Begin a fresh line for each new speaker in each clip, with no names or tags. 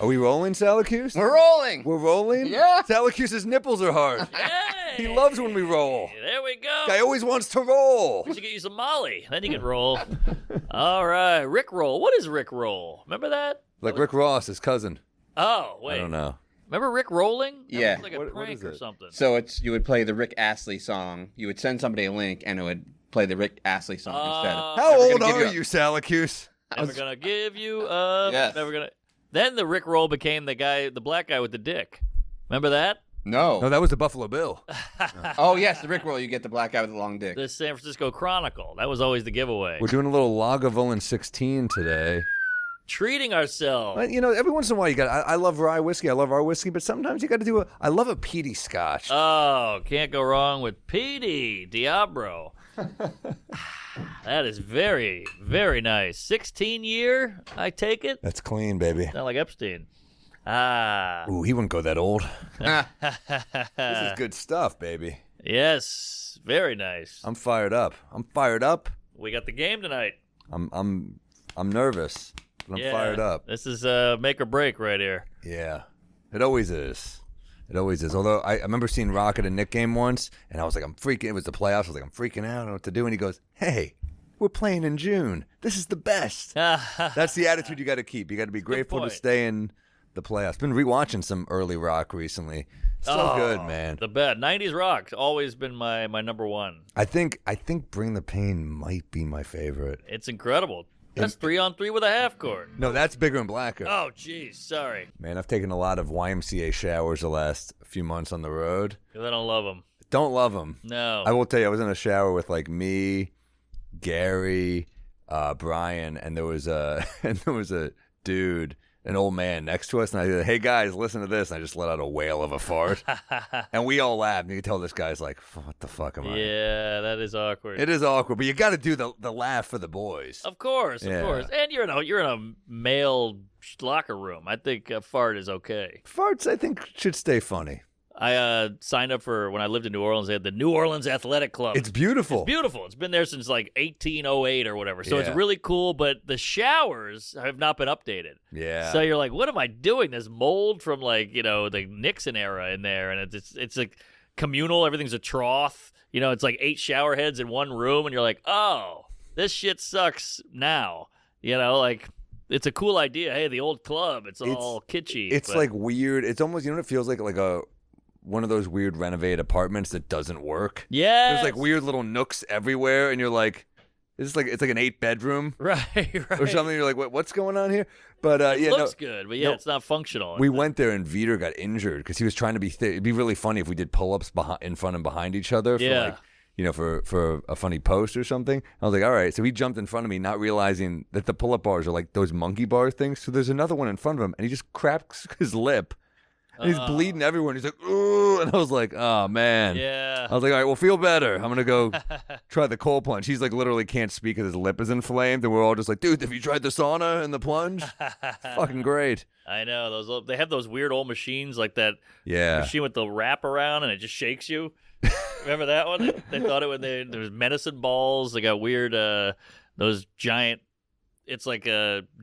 we rolling, Salacuse?
We're rolling.
We're rolling?
Yeah.
Salacuse's nipples are hard.
Hey,
He loves when we roll.
There we go.
Guy always wants to roll.
We should get you some Molly. Then you can roll. All right. Rick roll. What is Rick roll? Remember that?
Like Rick Ross, his cousin.
Oh, wait.
I don't know.
Remember Rick rolling? That
Yeah.
was like a
What
prank
is
or
it?
something.
So you would play the Rick Astley song. You would send somebody a link, and it would play the Rick Astley song instead.
How
Never
old
gonna give
are you, Salacuse?
Never gonna give you up.
Yes.
Never gonna. Then the Rick roll became the black guy with the dick. Remember that?
No,
No.
that was the Buffalo Bill.
Oh, yes, the Rick roll. You get the black guy with the long dick.
The San Francisco Chronicle. That was always the giveaway.
We're doing a little Lagavulin 16 today.
Treating ourselves.
But, you know, every once in a while you got. I love rye whiskey. I love our whiskey, but sometimes you got to do I love a peaty Scotch.
Oh, can't go wrong with Petey Diablo. That is very, very nice. 16-year, I take it.
That's clean, baby.
Not like Epstein. Ah.
Ooh, he wouldn't go that old. This is good stuff, baby.
Yes, very nice.
I'm fired up.
We got the game tonight.
I'm nervous, but I'm
Yeah,
fired up.
This is make or break right here.
Yeah, it always is. It always is. Although I remember seeing Rock at a Knick game once, and I was like, I'm freaking. It was the playoffs. I was like, I'm freaking out. I don't know what to do. And he goes, Hey, we're playing in June. This is the best. That's the attitude you got to keep. You got to be grateful to
point.
stay in the playoffs. Been rewatching some early Rock recently. So good, man.
The best. 90s rock always been my number one.
I think Bring the Pain might be my favorite.
It's incredible. That's 3-on-3 with a half court.
No, that's Bigger and Blacker.
Oh, jeez. Sorry.
Man, I've taken a lot of YMCA showers the last few months on the road.
'Cause I don't love them.
Don't love them.
No.
I will tell you, I was in a shower with like me, Gary, Brian, and there was a dude, an old man next to us, and I said, "Hey guys, listen to this." And I just let out a wail of a fart, and we all laughed. And you can tell this guy's like, "What the fuck am I?"
Yeah, that is awkward.
It is awkward, but you got to do the laugh for the boys.
Of course,
Yeah.
of course. And you're in a male locker room. I think a fart is okay.
Farts, I think, should stay funny.
I signed up for when I lived in New Orleans. They had the New Orleans Athletic Club.
It's beautiful.
It's beautiful. It's been there since like 1808 or whatever. So it's
Yeah.
really cool, but the showers have not been updated.
Yeah.
So you're like, what am I doing? There's mold from like, the Nixon era in there, and it's like communal. Everything's a trough. It's like 8 shower heads in one room, and you're like, oh, this shit sucks now. Like it's a cool idea. Hey, the old club. It's all kitschy.
It's
but-
like weird. It's almost, what it feels like one of those weird renovated apartments that doesn't work.
yeah,
There's like weird little nooks everywhere, and you're like, it's like an 8-bedroom
right.
or something. You're like, what's going on here? But
It looks good, but
no.
it's not functional.
We went there, and Vitor got injured because he was trying to be thick. It'd be really funny if we did pull-ups in front and behind each other.
Yeah.
For a funny post or something. I was like, all right. So he jumped in front of me, not realizing that the pull-up bars are like those monkey bar things. So there's another one in front of him, and he just cracks his lip. And he's bleeding everywhere. And he's like, ooh. And I was like, oh, man.
Yeah.
I was like, all right, well, feel better. I'm going to go try the cold plunge. He's like literally can't speak because his lip is inflamed. And we're all just like, dude, have you tried the sauna and the plunge? Fucking great.
I know. They have those weird old machines like that
Yeah.
machine with the wrap around and it just shakes you. Remember that one? They thought it when there was medicine balls. They got weird, those giant, it's like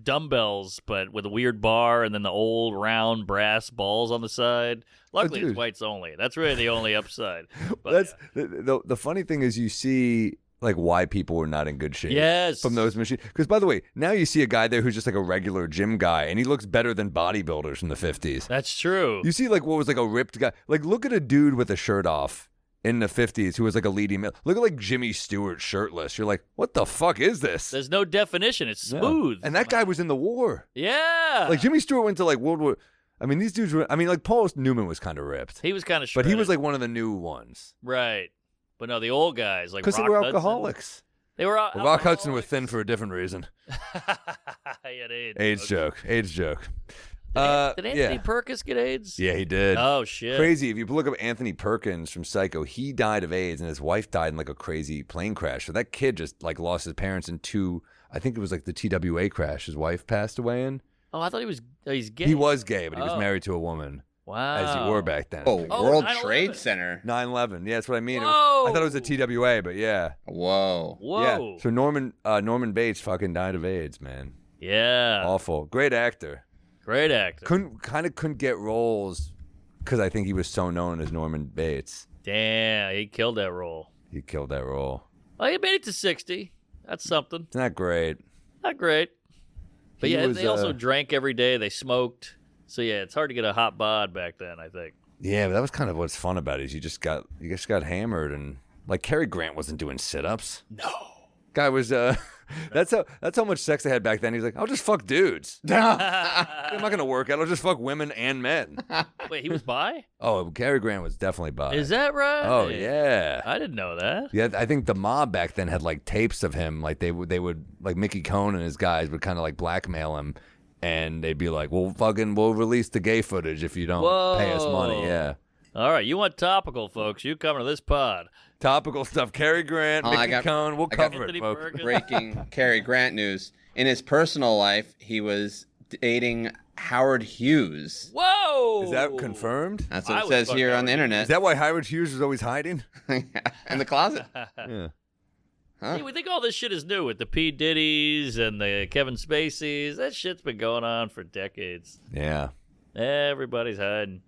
dumbbells, but with a weird bar and then the old round brass balls on the side. Luckily,
dude.
it's whites only. That's really the only upside. But,
That's the funny thing is you see like why people were not in good shape.
Yes.
From those machines. Because by the way, now you see a guy there who's just like a regular gym guy, and he looks better than bodybuilders from the 50s.
That's true.
You see like what was like a ripped guy. Like look at a dude with a shirt off in the 50s who was like a leading male. Look at like Jimmy Stewart shirtless. You're like, what the fuck is this?
There's no definition. It's smooth.
And that guy was in the war.
Yeah.
Like Jimmy Stewart went to like World War. I mean, these dudes were. I mean, like Paul Newman was kind of ripped,
he was kind of
but he was like one of the new ones
right. But no, the old guys like
because they
Rock
were
Hudson.
alcoholics.
They were
Well, Rock Hudson was thin for a different reason.
He had AIDS.
AIDS joke. AIDS joke.
Did Anthony Perkins get AIDS?
Yeah, he did.
Oh shit!
Crazy. If you look up Anthony Perkins from Psycho, he died of AIDS, and his wife died in like a crazy plane crash. So that kid just like lost his parents in 2. I think it was like the TWA crash. His wife passed away in.
Oh, I thought he's gay.
He was gay, but he was
Oh.
married to a woman,
Wow.
as you were back then.
Oh,
Oh,
World
9/11.
Trade Center.
9/11. Yeah, that's what I mean.
Whoa.
I thought it was a TWA, but yeah.
Whoa.
Whoa.
Yeah. So Norman Bates fucking died of AIDS, man.
Yeah.
Awful. Great actor.
Great actor.
Couldn't get roles because I think he was so known as Norman Bates.
Damn, he killed that role.
He killed that role.
Well, he made it to 60. That's something.
It's not great.
Not great. But
He
yeah,
was,
they also drank every day. They smoked. So yeah, it's hard to get a hot bod back then, I think.
Yeah, but that was kind of what's fun about it. Is you just got hammered, and like Cary Grant wasn't doing sit-ups.
No.
Guy was that's how much sex they had back then. He's like, I'll just fuck dudes. I'm not gonna work out. I'll just fuck women and men.
Wait, he was bi?
Oh, Cary Grant was definitely bi.
Is that right?
Oh yeah.
I didn't know that.
Yeah, I think the mob back then had like tapes of him. Like they would like Mickey Cohn and his guys would kind of like blackmail him, and they'd be like, we'll release the gay footage if you don't pay us money. Yeah.
All right, you want topical, folks? You coming to this pod?
Topical stuff. Cary Grant, Mickey Cohn. We'll cover it, folks.
Breaking Cary Grant news. In his personal life, he was dating Howard Hughes.
Whoa!
Is that confirmed?
That's what it says here on the internet.
Is that why Howard Hughes was always hiding?
In the closet.
Yeah.
Huh?
See, we think all this shit is new with the P. Diddy's and the Kevin Spaceys. That shit's been going on for decades.
Yeah.
Everybody's hiding.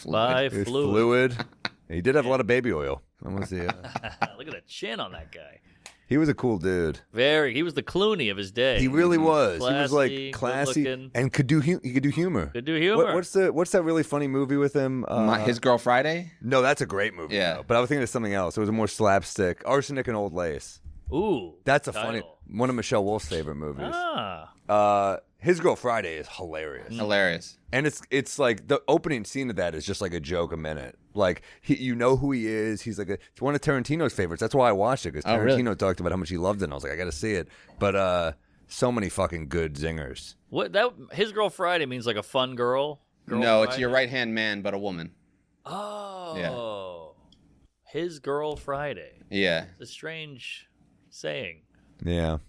Live
He was
fluid.
fluid. He did have a lot of baby oil. I want to see.
Look at that chin on that guy.
He was a cool dude.
He was the Clooney of his day.
He really was.
Classy,
he was like classy
good-looking.
and he could do humor.
Could do humor.
What's that really funny movie with him?
His Girl Friday?
No, that's a great movie.
Yeah.
Though. But I was thinking of something else. It was a more slapstick. Arsenic and Old Lace.
Ooh.
That's a
title.
one of Michelle Wolf's favorite movies.
Ah.
His Girl Friday is hilarious.
Hilarious.
And it's like the opening scene of that is just like a joke a minute. Like you know who he is. He's like it's one of Tarantino's favorites. That's why I watched it because Tarantino talked about how much he loved it. And I was like, I got to see it. But so many fucking good zingers.
His Girl Friday means like a fun girl?
No, it's your right hand man, but a woman.
Oh.
Yeah.
His Girl Friday.
Yeah.
It's a strange saying.
Yeah.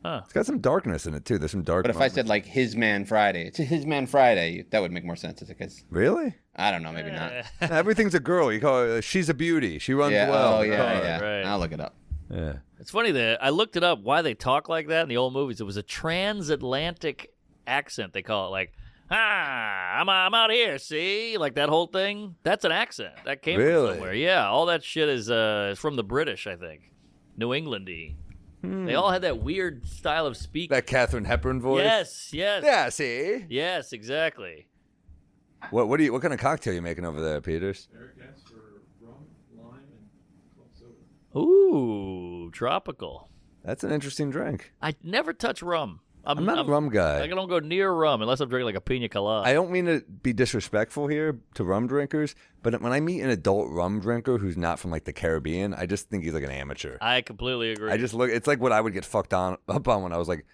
Huh.
It's got some darkness in it too. There's some dark.
But if I said like His Man Friday, it's His Man Friday, that would make more sense. Because
really,
I don't know, maybe not.
Everything's a girl. You call her. She's a beauty. She runs well.
Oh yeah.
Right.
I'll look it up.
Yeah.
It's funny that I looked it up why they talk like that in the old movies. It was a transatlantic accent. They call it like, I'm out here, see? Like that whole thing. That's an accent. That came from somewhere. Yeah, all that shit is from the British, I think. New England-y. They all had that weird style of speaking.
That Katharine Hepburn voice.
Yes.
Yeah. See.
Yes, exactly.
What kind of cocktail are you making over there, Peters?
Eric asked for rum, lime, and club soda.
Ooh, tropical.
That's an interesting drink.
I never touch rum.
I'm not a rum guy.
I don't go near rum unless I'm drinking like a pina colada.
I don't mean to be disrespectful here to rum drinkers, but when I meet an adult rum drinker who's not from like the Caribbean, I just think he's like an amateur.
I completely agree.
It's like what I would get fucked up on when I was like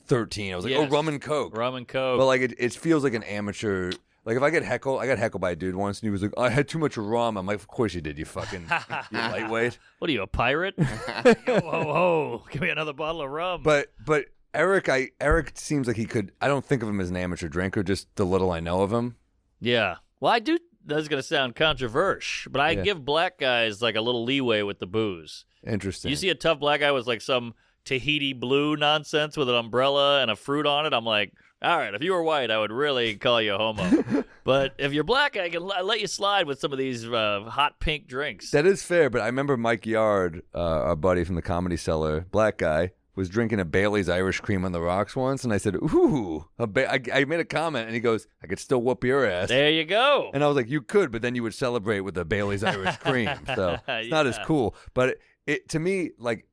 13. I was like,
Yes.
rum and Coke.
Rum and Coke.
But like it feels like an amateur. Like if I got heckled by a dude once and he was like, I had too much rum. I'm like, of course you did, you fucking you lightweight.
What are you, a pirate? Whoa, give me another bottle of rum.
But Eric seems like he could. I don't think of him as an amateur drinker. Just the little I know of him.
Yeah. Well, I do. That's going to sound controversial, but I give black guys like a little leeway with the booze.
Interesting.
You see a tough black guy with like some Tahiti blue nonsense with an umbrella and a fruit on it, I'm like, all right, if you were white, I would really call you a homo. But if you're black, I can let you slide with some of these hot pink drinks.
That is fair, but I remember Mike Yard, our buddy from the Comedy Cellar, black guy, was drinking a Bailey's Irish Cream on the rocks once, and I said, ooh, I made a comment, and he goes, I could still whoop your ass.
There you go.
And I was like, you could, but then you would celebrate with a Bailey's Irish Cream. So it's not as cool. But it to me, like,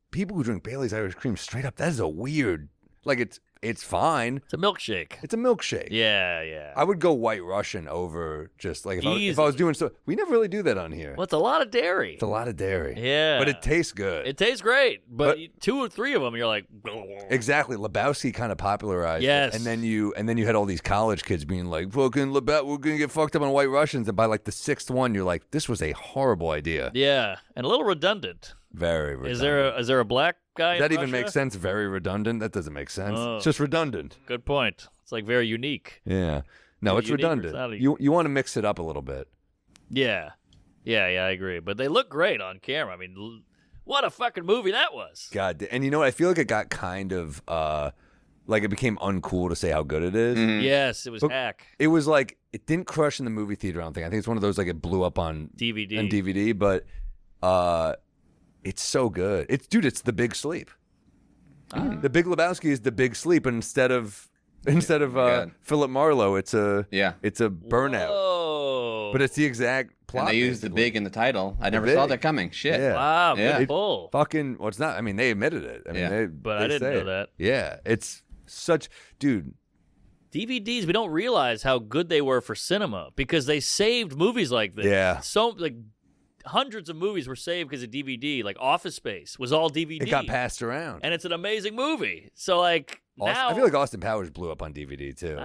people who drink Bailey's Irish Cream straight up, that is a weird, like, it's fine.
It's a milkshake.
It's a milkshake.
Yeah.
I would go White Russian over just like if I was doing so. We never really do that on here.
Well, it's a lot of dairy.
It's a lot of dairy.
Yeah.
But it tastes good.
It tastes great, but 2 or 3 of them, you're like,
exactly. Lebowski kind of popularized
yes.
it. And then you had all these college kids being like, fucking we're gonna get fucked up on White Russians. And by like the 6th one, you're like, this was a horrible idea.
Yeah, and a little redundant.
Very redundant.
Is there a black guy?
Does that
in
even
Russia?
make sense? Very redundant. That doesn't make sense.
Oh.
It's just redundant.
Good point. It's like very unique.
Yeah. No, it's
Unique
redundant.
personality.
You want to mix it up a little bit.
Yeah, I agree. But they look great on camera. I mean, what a fucking movie that was.
God, and you know what? I feel like it got kind of like it became uncool to say how good it is.
Yes, it was
But
hack.
It was like it didn't crush in the movie theater. I don't think. I think it's one of those like it blew up on
DVD.
but it's so good. It's The Big Sleep. The Big Lebowski is The Big Sleep, and instead of Philip Marlowe, it's a burnout.
Whoa.
But it's the exact plot.
And they used the
basically.
big in the title. I never
The
saw
Big.
that coming. Shit.
Yeah.
Wow,
Yeah.
good pull.
Fucking, well, it's not. I mean, they admitted it. I mean,
Yeah.
But
they
I didn't
say
know
it.
that.
Yeah, it's such, dude.
DVDs, we don't realize how good they were for cinema because they saved movies like this.
Yeah.
So, like, hundreds of movies were saved because of DVD. Like, Office Space was all DVD.
It got passed around.
And it's an amazing movie. So, like, now.
I feel like Austin Powers blew up on DVD too.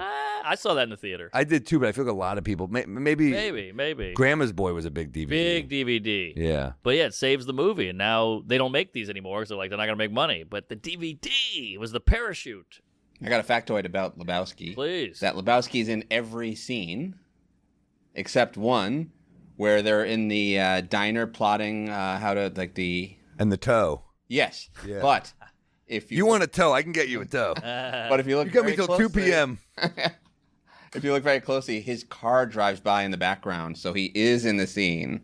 I saw that in the theater.
I did too, but I feel like a lot of people,
Maybe.
Grandma's Boy was a big DVD.
Big DVD.
Yeah.
But yeah, it saves the movie. And now they don't make these anymore. So, like, they're not going to make money. But the DVD was the parachute.
I got a factoid about Lebowski.
Please.
That Lebowski's in every scene except one where they're in the diner plotting how to, like, the...
And the toe.
Yes.
Yeah.
But if
You want a toe? I can get you a toe.
But if you look
You got me
very
till 2
closely-
p.m.
If you look very closely, his car drives by in the background, so he is in the scene.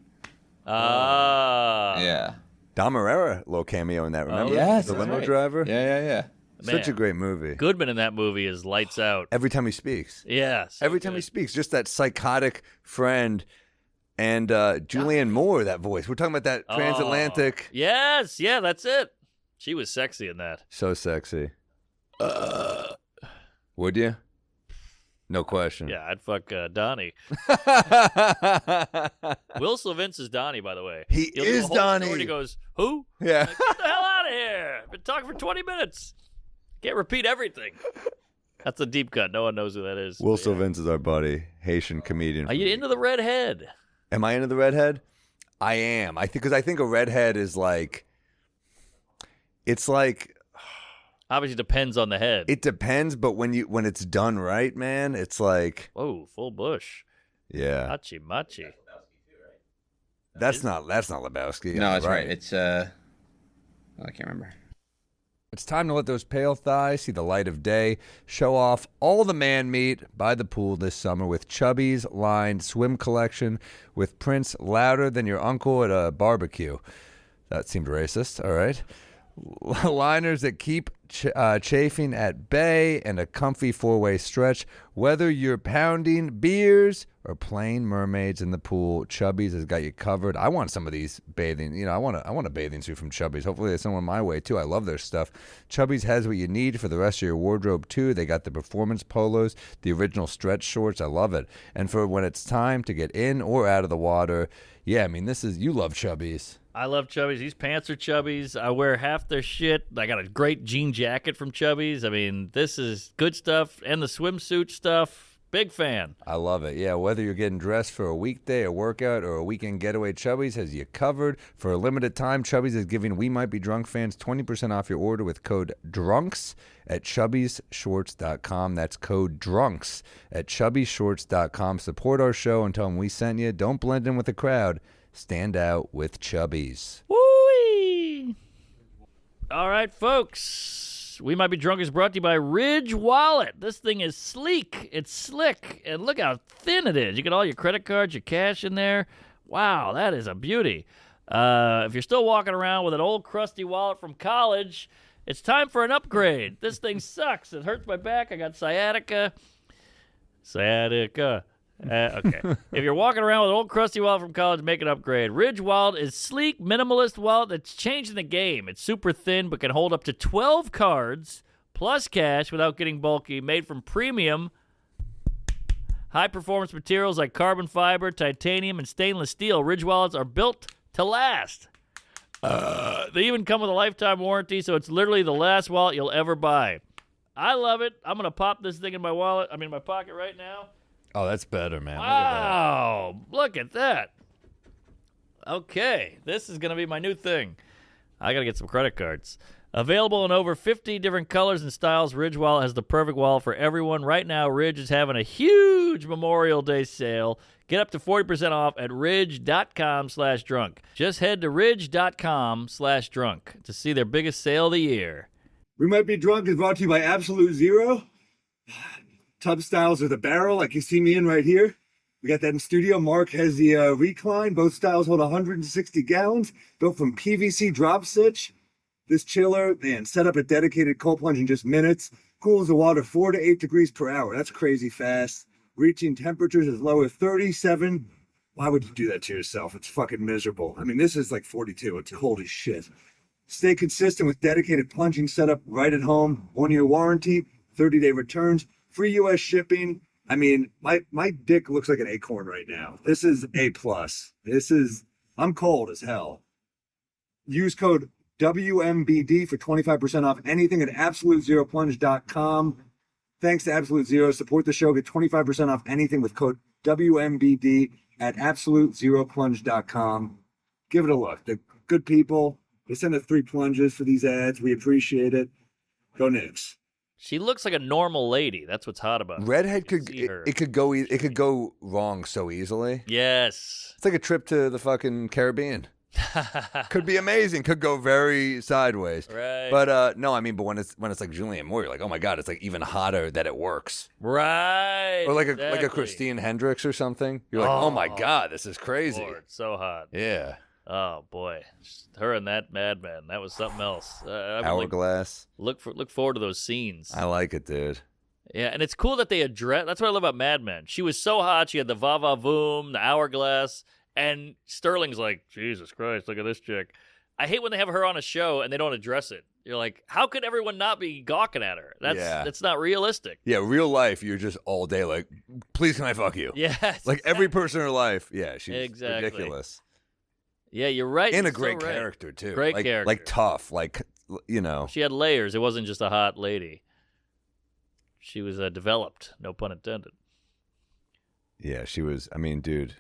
Yeah.
Dom Herrera, little cameo in that, remember?
Yes,
The
that's
limo
right.
driver?
Yeah.
Such a
Man.
great movie.
Goodman in that movie is lights out.
Every time he speaks.
Yeah. so
Every time he
good.
speaks, just that psychotic friend. And Julianne Moore, that voice. We're talking about that transatlantic.
Oh. Yes. Yeah, that's it. She was sexy in that.
So sexy. Would you? No question.
Yeah, I'd fuck Donnie. Will Sylvince is Donnie, by the way.
He
He'll do
is
a whole
Donnie.
story and he goes, who?
Yeah.
Like, get the hell out of here. I've been talking for 20 minutes. Can't repeat everything. That's a deep cut. No one knows who that is.
Will
But yeah.
Sylvince is our buddy, Haitian comedian.
Are you into the redhead?
Am I into the redhead? I am. Because I think a redhead is like, it's like,
Obviously depends on the head.
it depends, but when it's done right, man, it's like,
Whoa, full bush.
yeah,
Machi.
that's not Lebowski.
No, that's right. It's I can't remember.
It's time to let those pale thighs see the light of day. Show off all the man meat by the pool this summer with Chubby's lined swim collection with prints louder than your uncle at a barbecue. That seemed racist. All right. Liners that keep chafing at bay and a comfy four-way stretch. Whether you're pounding beers or playing mermaids in the pool, Chubby's has got you covered. I want some of these bathing. I want a bathing suit from Chubby's. Hopefully there's someone my way too. I love their stuff. Chubby's has what you need for the rest of your wardrobe too. They got the performance polos, the original stretch shorts. I love it. And for when it's time to get in or out of the water. Yeah, I mean, you love Chubby's.
I love Chubby's. These pants are Chubby's. I wear half their shit. I got a great jean jacket from Chubby's. I mean, this is good stuff. And the swimsuit stuff. Big fan.
I love it. Yeah, whether you're getting dressed for a weekday, a workout, or a weekend getaway, Chubby's has you covered. For a limited time, Chubby's is giving We Might Be Drunk fans 20% off your order with code DRUNKS at chubbysshorts.com. That's code DRUNKS at chubbysshorts.com. Support our show and tell them we sent you. Don't blend in with the crowd. Stand out with Chubby's.
Woo-wee. All right, folks. We Might Be Drunk is brought to you by Ridge Wallet. This thing is sleek. It's slick. And look how thin it is. You get all your credit cards, your cash in there. Wow, that is a beauty. If you're still walking around with an old crusty wallet from college, it's time for an upgrade. This thing sucks. It hurts my back. I got sciatica. Okay. If you're walking around with an old crusty wallet from college, make an upgrade. Ridge Wallet is sleek, minimalist wallet that's changing the game. It's super thin but can hold up to 12 cards plus cash without getting bulky. Made from premium high-performance materials like carbon fiber, titanium, and stainless steel. Ridge Wallets are built to last. They even come with a lifetime warranty, so it's literally the last wallet you'll ever buy. I love it. I'm going to pop this thing in my my pocket right now.
Oh, that's better, man.
Wow, look at that. Okay, this is going to be my new thing. I got to get some credit cards. Available in over 50 different colors and styles, Ridge Wallet has the perfect wallet for everyone. Right now, Ridge is having a huge Memorial Day sale. Get up to 40% off at ridge.com/drunk. Just head to ridge.com/drunk to see their biggest sale of the year.
We Might Be Drunk is brought to you by Absolute Zero. Tub styles with a barrel, like you see me in right here. We got that in studio. Mark has the recline. Both styles hold 160 gallons, built from PVC drop stitch. This chiller, man, set up a dedicated cold plunge in just minutes. Cools the water 4 to 8 degrees per hour. That's crazy fast. Reaching temperatures as low as 37. Why would you do that to yourself? It's fucking miserable. I mean, this is like 42. It's cold as shit. Stay consistent with dedicated plunging setup right at home. 1-year warranty, 30-day returns, free U.S. shipping. I mean, my dick looks like an acorn right now. This is A+. I'm cold as hell. Use code WMBD for 25% off anything at AbsoluteZeroPlunge.com. Thanks to Absolute Zero. Support the show. Get 25% off anything with code WMBD at AbsoluteZeroPlunge.com. Give it a look. They're good people. They send us 3 plunges for these ads. We appreciate it. Go Knicks.
She looks like a normal lady. That's what's hot about her.
Redhead
You can see her.
it could go wrong so easily.
Yes.
It's like a trip to the fucking Caribbean. Could be amazing. Could go very sideways.
Right.
But no, I mean, but when it's like Julianne Moore, you're like, oh my god, it's like even hotter that it works.
Right.
Or like a
exactly.
Christine Hendricks or something. You're like, oh my god, this is crazy.
Lord, so hot.
Yeah.
Oh boy, her and that madman. That was something else. I would
Hourglass.
look forward to those scenes.
I like it, dude.
Yeah, and it's cool that they address. That's what I love about Mad Men. She was so hot. She had the va-va-voom, the hourglass, and Sterling's like, Jesus Christ, look at this chick. I hate when they have her on a show and they don't address it. You're like, how could everyone not be gawking at her? That's not realistic.
Yeah, real life, you're just all day like, please can I fuck you?
Yes.
Like every person in her life, yeah, she's
Exactly.
ridiculous.
Yeah, you're right.
And a
You're so
great
right.
character, too.
Great
like,
character.
Like tough, like, you know.
She had layers. It wasn't just a hot lady. She was developed, no pun intended.
Yeah, she was, I mean, dude.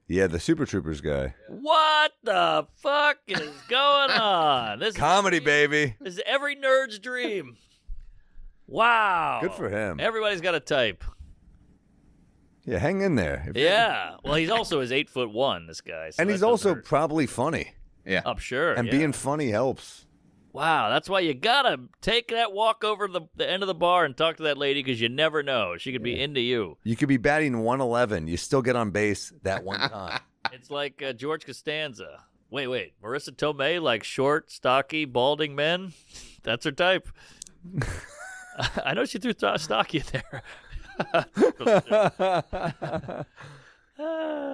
Yeah, the Super Troopers guy.
What the fuck is going on? This
Comedy, baby.
This is every nerd's dream. Wow.
Good for him.
Everybody's got a type.
Yeah, hang in there.
Yeah. Well, he's also is 8'1", this guy. So
And
that
he's
doesn't
also
hurt.
probably funny.
Yeah.
I'm sure.
And
yeah.
being funny helps.
Wow, that's why you gotta take that walk over to the end of the bar and talk to that lady because you never know. She could be into you.
You could be batting 111. You still get on base that one time.
It's like George Costanza. Wait. Marissa Tomei, like short, stocky, balding men? That's her type. I know she threw stocky in there.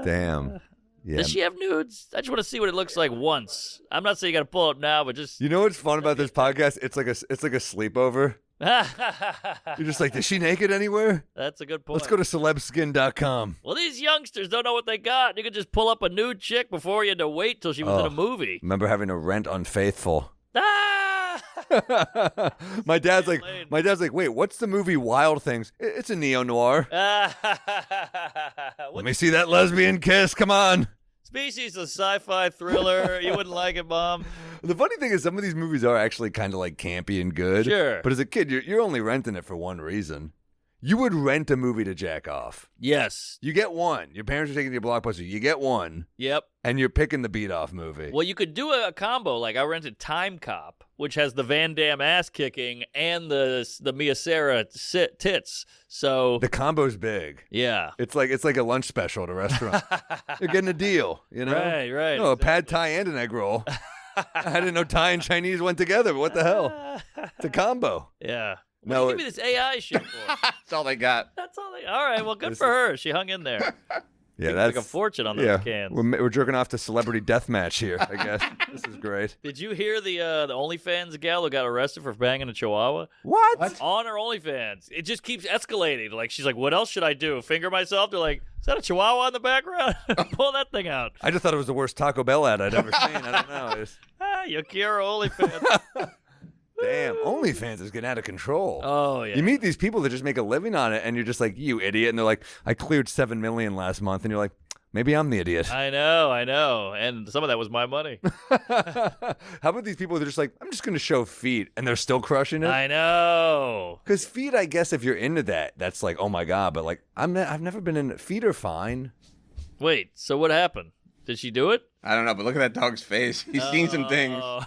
Damn. Yeah.
Does she have nudes? I just want to see what it looks like once. I'm not saying you got to pull it up now, but just.
You know what's fun about this podcast? It's like a sleepover. You're just like, is she naked anywhere?
That's a good point.
Let's go to celebskin.com.
Well, these youngsters don't know what they got. You could just pull up a nude chick before you had to wait till she was in a movie.
Remember having to rent Unfaithful.
Ah!
My dad's like, wait, what's the movie Wild Things? It's a neo-noir. Let me see that lesbian kiss. Come on.
Species of sci-fi thriller. You wouldn't like it, Mom.
The funny thing is some of these movies are actually kind of like campy and good.
Sure.
But as a kid, you're only renting it for one reason. You would rent a movie to jack off.
Yes.
You get one. Your parents are taking you to Blockbuster. You get one.
Yep.
And you're picking the beat-off movie.
Well, you could do a combo. Like I rented Time Cop, which has the Van Damme ass kicking and the Mia Sara tits. So
The combo's big.
yeah.
It's like a lunch special at a restaurant. You're getting a deal, you know?
Right.
No, a pad thai and an egg roll. I didn't know Thai and Chinese went together, but what the hell? It's a combo.
Yeah. What
No,
do you give me this AI shit for?
That's all they got.
That's all they. All right. Well, good for her. She hung in there.
Yeah,
Make
that's
a fortune on those cans.
We're jerking off to celebrity deathmatch here, I guess. This is great.
Did you hear the OnlyFans gal who got arrested for banging a chihuahua?
What?
On her OnlyFans. It just keeps escalating. Like, she's like, what else should I do? Finger myself? They're like, is that a chihuahua in the background? Pull that thing out.
I just thought it was the worst Taco Bell ad I'd ever seen. I don't know.
Yokira OnlyFans.
Damn, OnlyFans is getting out of control.
Oh, yeah.
You meet these people that just make a living on it, and you're just like, you idiot. And they're like, I cleared $7 million last month. And you're like, maybe I'm the idiot.
I know. And some of that was my money.
How about these people that are just like, I'm just going to show feet, and they're still crushing it?
I know.
Because feet, I guess, if you're into that, that's like, oh my God. But like, I've never been in. Feet are fine.
Wait, so what happened? Did she do it?
I don't know, but look at that dog's face. He's seen some things.
Oh.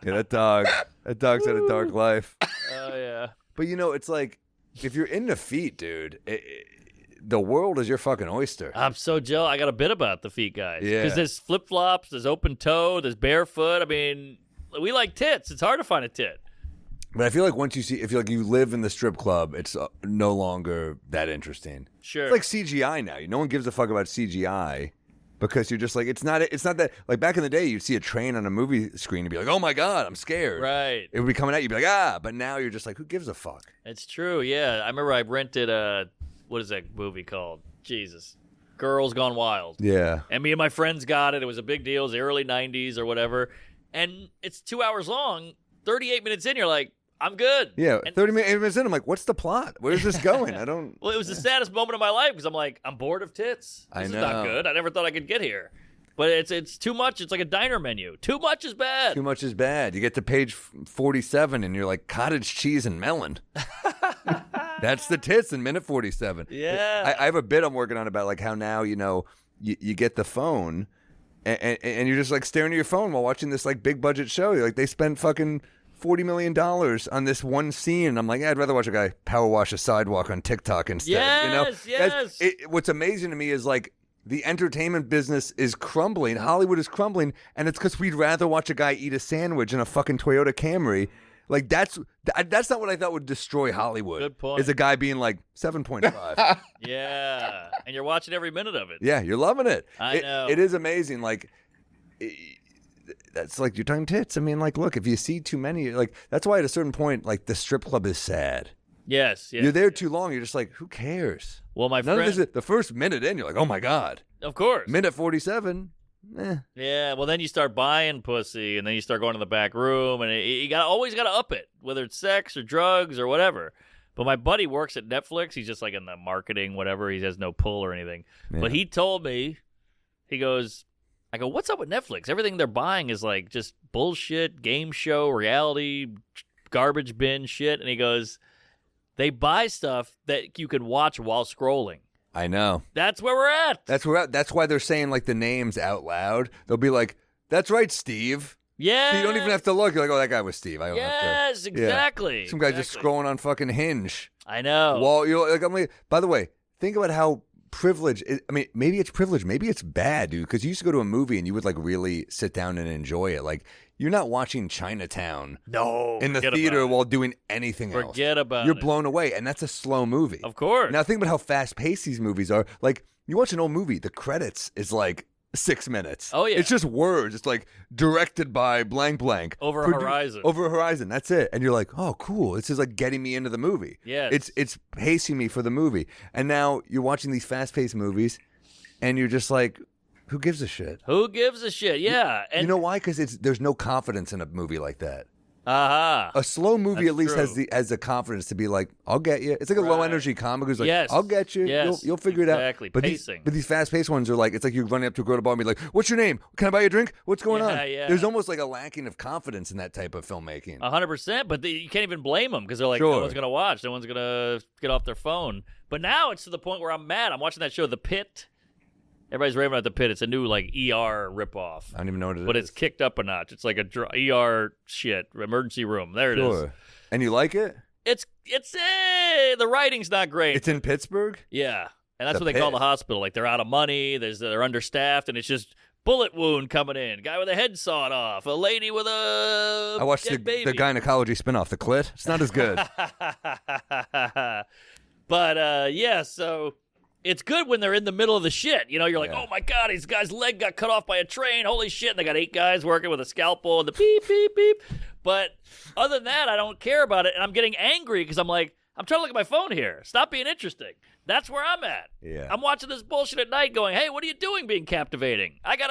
Yeah, that dog's had a dark life.
Oh yeah.
But it's like, if you're into feet, dude, the world is your fucking oyster.
I'm so jealous. I got a bit about the feet guys.
Yeah.
Because there's flip flops, there's open toe, there's barefoot. I mean, we like tits. It's hard to find a tit.
But I feel like once if you live in the strip club, it's no longer that interesting.
Sure.
It's like CGI now. No one gives a fuck about CGI because you're just like, it's not that, like back in the day, you'd see a train on a movie screen and be like, oh my God, I'm scared.
Right.
It would be coming at you, you'd be like, but now you're just like, who gives a fuck?
It's true, yeah. I remember I rented what is that movie called? Jesus. Girls Gone Wild.
Yeah.
And me and my friends got it. It was a big deal. It was the early 90s or whatever. And it's 2 hours long. 38 minutes in, you're like, I'm good.
Yeah,
And
30 minutes in, I'm like, what's the plot? Where's this going? I don't...
Well, it was the saddest moment of my life because I'm like, I'm bored of tits.
I
This
know.
is not good. I never thought I could get here. But it's too much. It's like a diner menu. Too much is bad.
Too much is bad. You get to page 47 and you're like, cottage cheese and melon. That's the tits in minute 47.
Yeah.
I have a bit I'm working on about like how now, you get the phone and you're just like staring at your phone while watching this like big budget show. You're like, they spent fucking $40 million on this one scene. And I'm like, I'd rather watch a guy power wash a sidewalk on TikTok instead.
Yes.
What's amazing to me is like the entertainment business is crumbling. Hollywood is crumbling. And it's because we'd rather watch a guy eat a sandwich in a fucking Toyota Camry. Like that's not what I thought would destroy Hollywood.
Good point.
Is a guy being like 7.5.
Yeah. And you're watching every minute of it.
Yeah, you're loving it.
I know.
It is amazing. Like, that's like, you're talking tits. I mean, like, look, if you see too many, like, that's why at a certain point, like, the strip club is sad.
Yes.
You're there too long. You're just like, who cares?
Well, my
None
friend.
of this. The first minute in, you're like, oh my God.
Of course.
Minute 47.
Yeah, well, then you start buying pussy, and then you start going to the back room, and you always got to up it, whether it's sex or drugs or whatever. But my buddy works at Netflix. He's just like in the marketing, whatever. He has no pull or anything.
Yeah.
But he told me, I go, what's up with Netflix? Everything they're buying is like just bullshit, game show, reality, garbage bin shit. And he goes, they buy stuff that you can watch while scrolling.
I know.
That's where we're at.
That's why they're saying like the names out loud. They'll be like, "That's right, Steve."
Yeah.
So you don't even have to look. You're like, "Oh, that guy was Steve." I don't have to.
Yes, exactly.
Yeah. Some guy just
Exactly.
scrolling on fucking Hinge.
I know.
Well, you're like, I'm like, by the way, think about how privilege. I mean, maybe it's privilege, maybe it's bad, dude. Because you used to go to a movie and you would like really sit down and enjoy it. Like, you're not watching Chinatown
No.
in the
forget
theater
about it.
while doing anything else.
Forget about
You're
it.
blown away, and that's a slow movie.
Of course.
Now think about how fast paced these movies are. Like, you watch an old movie, the credits is like 6 minutes.
Oh, yeah.
It's just words. It's like directed by blank blank.
Over a horizon.
Over a horizon. That's it. And you're like, oh, cool. This is like getting me into the movie.
Yes.
It's pacing me for the movie. And now you're watching these fast paced movies, and you're just like, who gives a shit?
Who gives a shit? Yeah. And
You know why? Because there's no confidence in a movie like that.
aha.
A slow movie
That's
at least
true.
has the confidence to be like, I'll get you. It's like a low energy comic who's like,
Yes.
I'll get you.
Yes.
You'll figure it out.
Exactly.
But
Pacing.
these fast paced ones are like, it's like you're running up to a girl at a bar and be like, what's your name? Can I buy you a drink? What's going
Yeah,
on?
yeah.
There's almost like a lacking of confidence in that type of filmmaking.
100%, but you can't even blame them because they're like,
Sure.
no one's going to watch. No one's going to get off their phone. But now it's to the point where I'm mad. I'm watching that show, The Pit. Everybody's raving about The Pit. It's a new, like, ER ripoff.
I don't even know what it is.
But it's kicked up a notch. It's like a ER shit, emergency room. There it is.
Sure. And you like it?
It's the writing's not great.
It's in Pittsburgh?
Yeah. And that's
The
what they call
Pit.
the hospital. Like, they're out of money. They're understaffed, and it's just bullet wound coming in. Guy with a head sawed off. A lady with a
I watched the
dead baby.
gynecology spinoff, The Clit. It's not as good.
But, yeah, so it's good when they're in the middle of the shit. You know, you're like,
Yeah.
oh, my God, his guy's leg got cut off by a train. Holy shit. And they got 8 guys working with a scalpel and the beep, beep, beep. But other than that, I don't care about it. And I'm getting angry because I'm like, I'm trying to look at my phone here. Stop being interesting. That's where I'm at.
Yeah.
I'm watching this bullshit at night going, hey, what are you doing being captivating? I got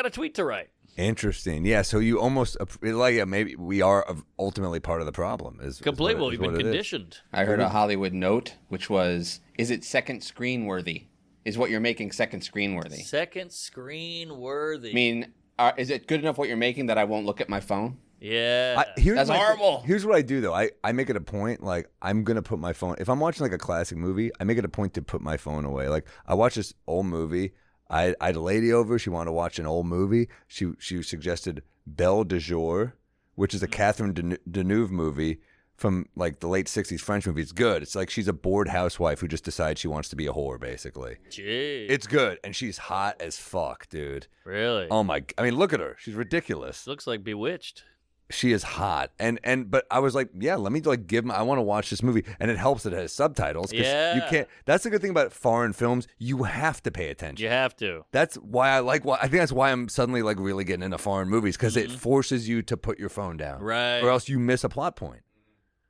a tweet to write.
Interesting. Yeah, so you almost, like, maybe we are ultimately part of the problem.
Completely.
Well,
We've been conditioned.
I heard a Hollywood note, which was, is it second screen worthy? Is what you're making second screen worthy?
Second screen worthy.
I mean, is it good enough what you're making that I won't look at my phone?
Yeah.
That's horrible.
Here's what I do, though. I make it a point, like, I'm going to put my phone, if I'm watching, like, a classic movie, I make it a point to put my phone away. Like, I watch this old movie. I had a lady over. She wanted to watch an old movie. She suggested Belle de Jour, which is a Catherine Deneuve movie from like the late 60s French movie. It's good. It's like she's a bored housewife who just decides she wants to be a whore, basically.
Jeez.
It's good. And she's hot as fuck, dude.
Really?
Oh my, I mean, look at her. She's ridiculous.
Looks like Bewitched.
She is hot. But I was like, yeah, let me like I want to watch this movie. And it helps that it has subtitles.
Yeah.
You can't, that's the good thing about foreign films. You have to pay attention.
You have to.
That's why I think that's why I'm suddenly like really getting into foreign movies, because it forces you to put your phone down.
Right.
Or else you miss a plot point.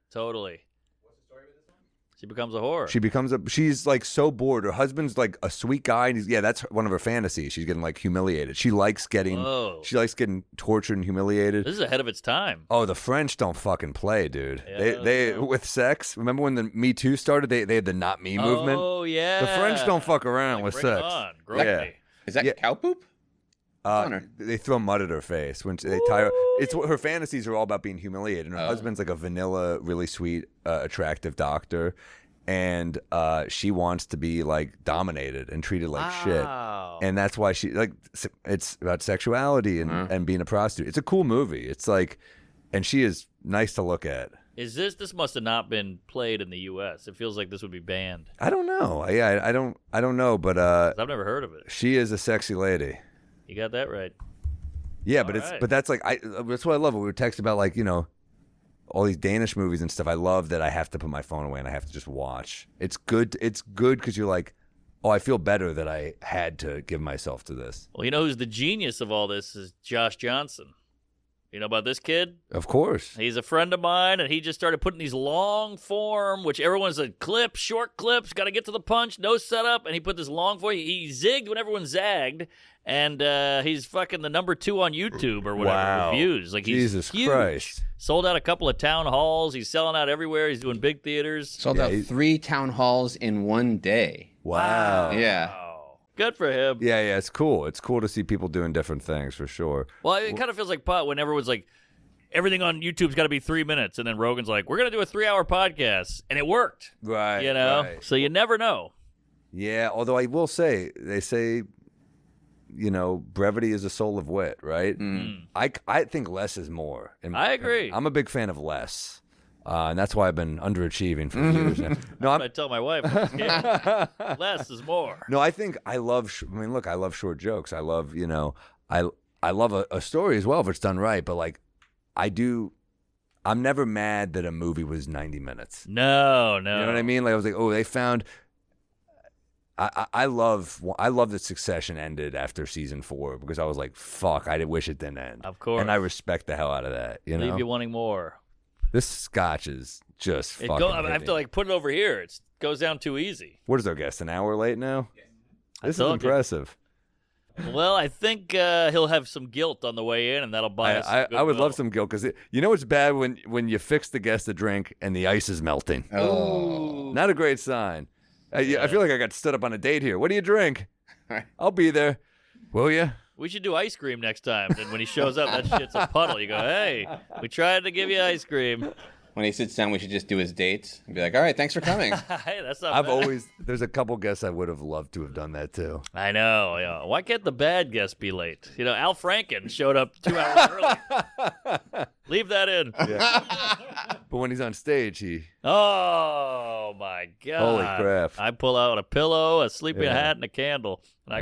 Totally. What's the story with this one? She becomes a whore.
She's like so bored. Her husband's like a sweet guy. And that's one of her fantasies. She's getting like humiliated. She likes getting tortured and humiliated.
This is ahead of its time.
Oh, the French don't fucking play, dude.
Yeah,
they with sex. Remember when the Me Too started? They had the Not Me movement.
Oh, yeah.
The French don't fuck around with
bring
sex.
It on. Grow me.
Is that cow poop?
They throw mud at her face when they tie her. It's her fantasies are all about being humiliated. And her husband's like a vanilla, really sweet, attractive doctor, and she wants to be like dominated and treated like shit. And that's why she like it's about sexuality and being a prostitute. It's a cool movie. It's like, and she is nice to look at.
Is this must have not been played in the U.S. It feels like this would be banned.
I don't know. Yeah, I don't know, but
I've never heard of it.
she is a sexy lady.
You got that right.
Yeah,
All
but that's like that's what I love. We were texting about like, all these Danish movies and stuff. I love that I have to put my phone away and I have to just watch. It's good. It's good because you're like, oh, I feel better that I had to give myself to this.
Well, you know who's the genius of all this is Josh Johnson. You know about this kid?
Of course.
He's a friend of mine, and he just started putting these long form, which everyone's like, short clips, got to get to the punch, no setup, and he put this long form. He zigged when everyone zagged, and he's fucking the number 2 on YouTube or whatever.
Wow.
Reviews. Like, he's
Jesus
huge.
Christ.
Sold out a couple of town halls. He's selling out everywhere. He's doing big theaters.
Sold out 3 town halls in one day.
Wow.
Yeah.
Good for him.
Yeah, it's cool. It's cool to see people doing different things for sure.
Well, it kind of feels like pot when everyone's like, everything on YouTube's got to be 3 minutes, and then Rogan's like, we're going to do a 3-hour podcast, and it worked.
Right. Right.
So you never know.
Yeah, although I will say, they say, brevity is the soul of wit, right? I think less is more.
I agree.
I'm a big fan of less. And that's why I've been underachieving for years now. No,
I tell my wife, less is more.
No, I think I love. I love short jokes. I love, I love a story as well if it's done right. But like, I'm never mad that a movie was 90 minutes.
No.
You know what I mean? Like I was like, oh, they found. I love that Succession ended after season 4 because I was like, fuck, I wish it didn't end.
Of course.
And I respect the hell out of that.
Leave you wanting more.
This scotch is just fucking
I have to like put it over here. It goes down too easy.
What is our guest, an hour late now? This is
told you.
impressive.
Well, I think he'll have some guilt on the way in, and that'll buy us some
I would
goodwill.
love some guilt because it's bad when you fix the guest a drink and the ice is melting.
Oh.
Not a great sign. I feel like I got stood up on a date here. What do you drink? I'll be there. Will you?
We should do ice cream next time. Then when he shows up, that shit's a puddle. You go, hey, we tried to give you ice cream.
When he sits down, we should just do his dates and be like, all right, thanks for coming.
Hey, that's not bad.
There's a couple guests I would have loved to have done that too.
I know. Yeah. Why can't the bad guests be late? Al Franken showed up 2 hours early. Leave that in.
Yeah. But when he's on stage,
Oh, my God.
Holy crap.
I pull out a pillow, a sleeping hat, and a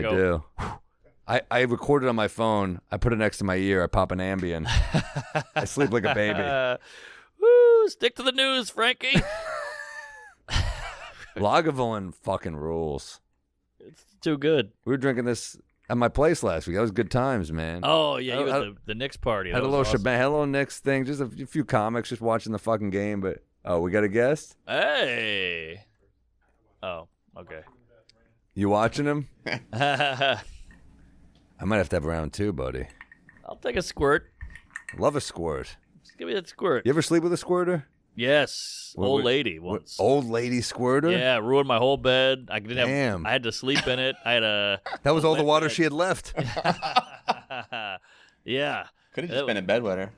do.
I recorded on my phone. I put it next to my ear. I pop an Ambien. I sleep like a baby.
Woo, stick to the news, Frankie.
Lagavulin fucking rules.
It's too good.
We were drinking this at my place last week. That was good times, man.
Oh, yeah, you had the Knicks party.
Had a little shebang. Hello, Knicks thing. Just a few comics just watching the fucking game. But, we got a guest?
Hey. Oh, okay.
You watching him? I might have to have a round 2, buddy.
I'll take a squirt.
Love a squirt.
Just give me that squirt.
You ever sleep with a squirter?
Yes. Old lady once.
Old lady squirter?
Yeah, ruined my whole bed. I didn't
Damn.
I had to sleep in it. I had a
That was all the water she had left.
Yeah.
Could have just been a bedwetter.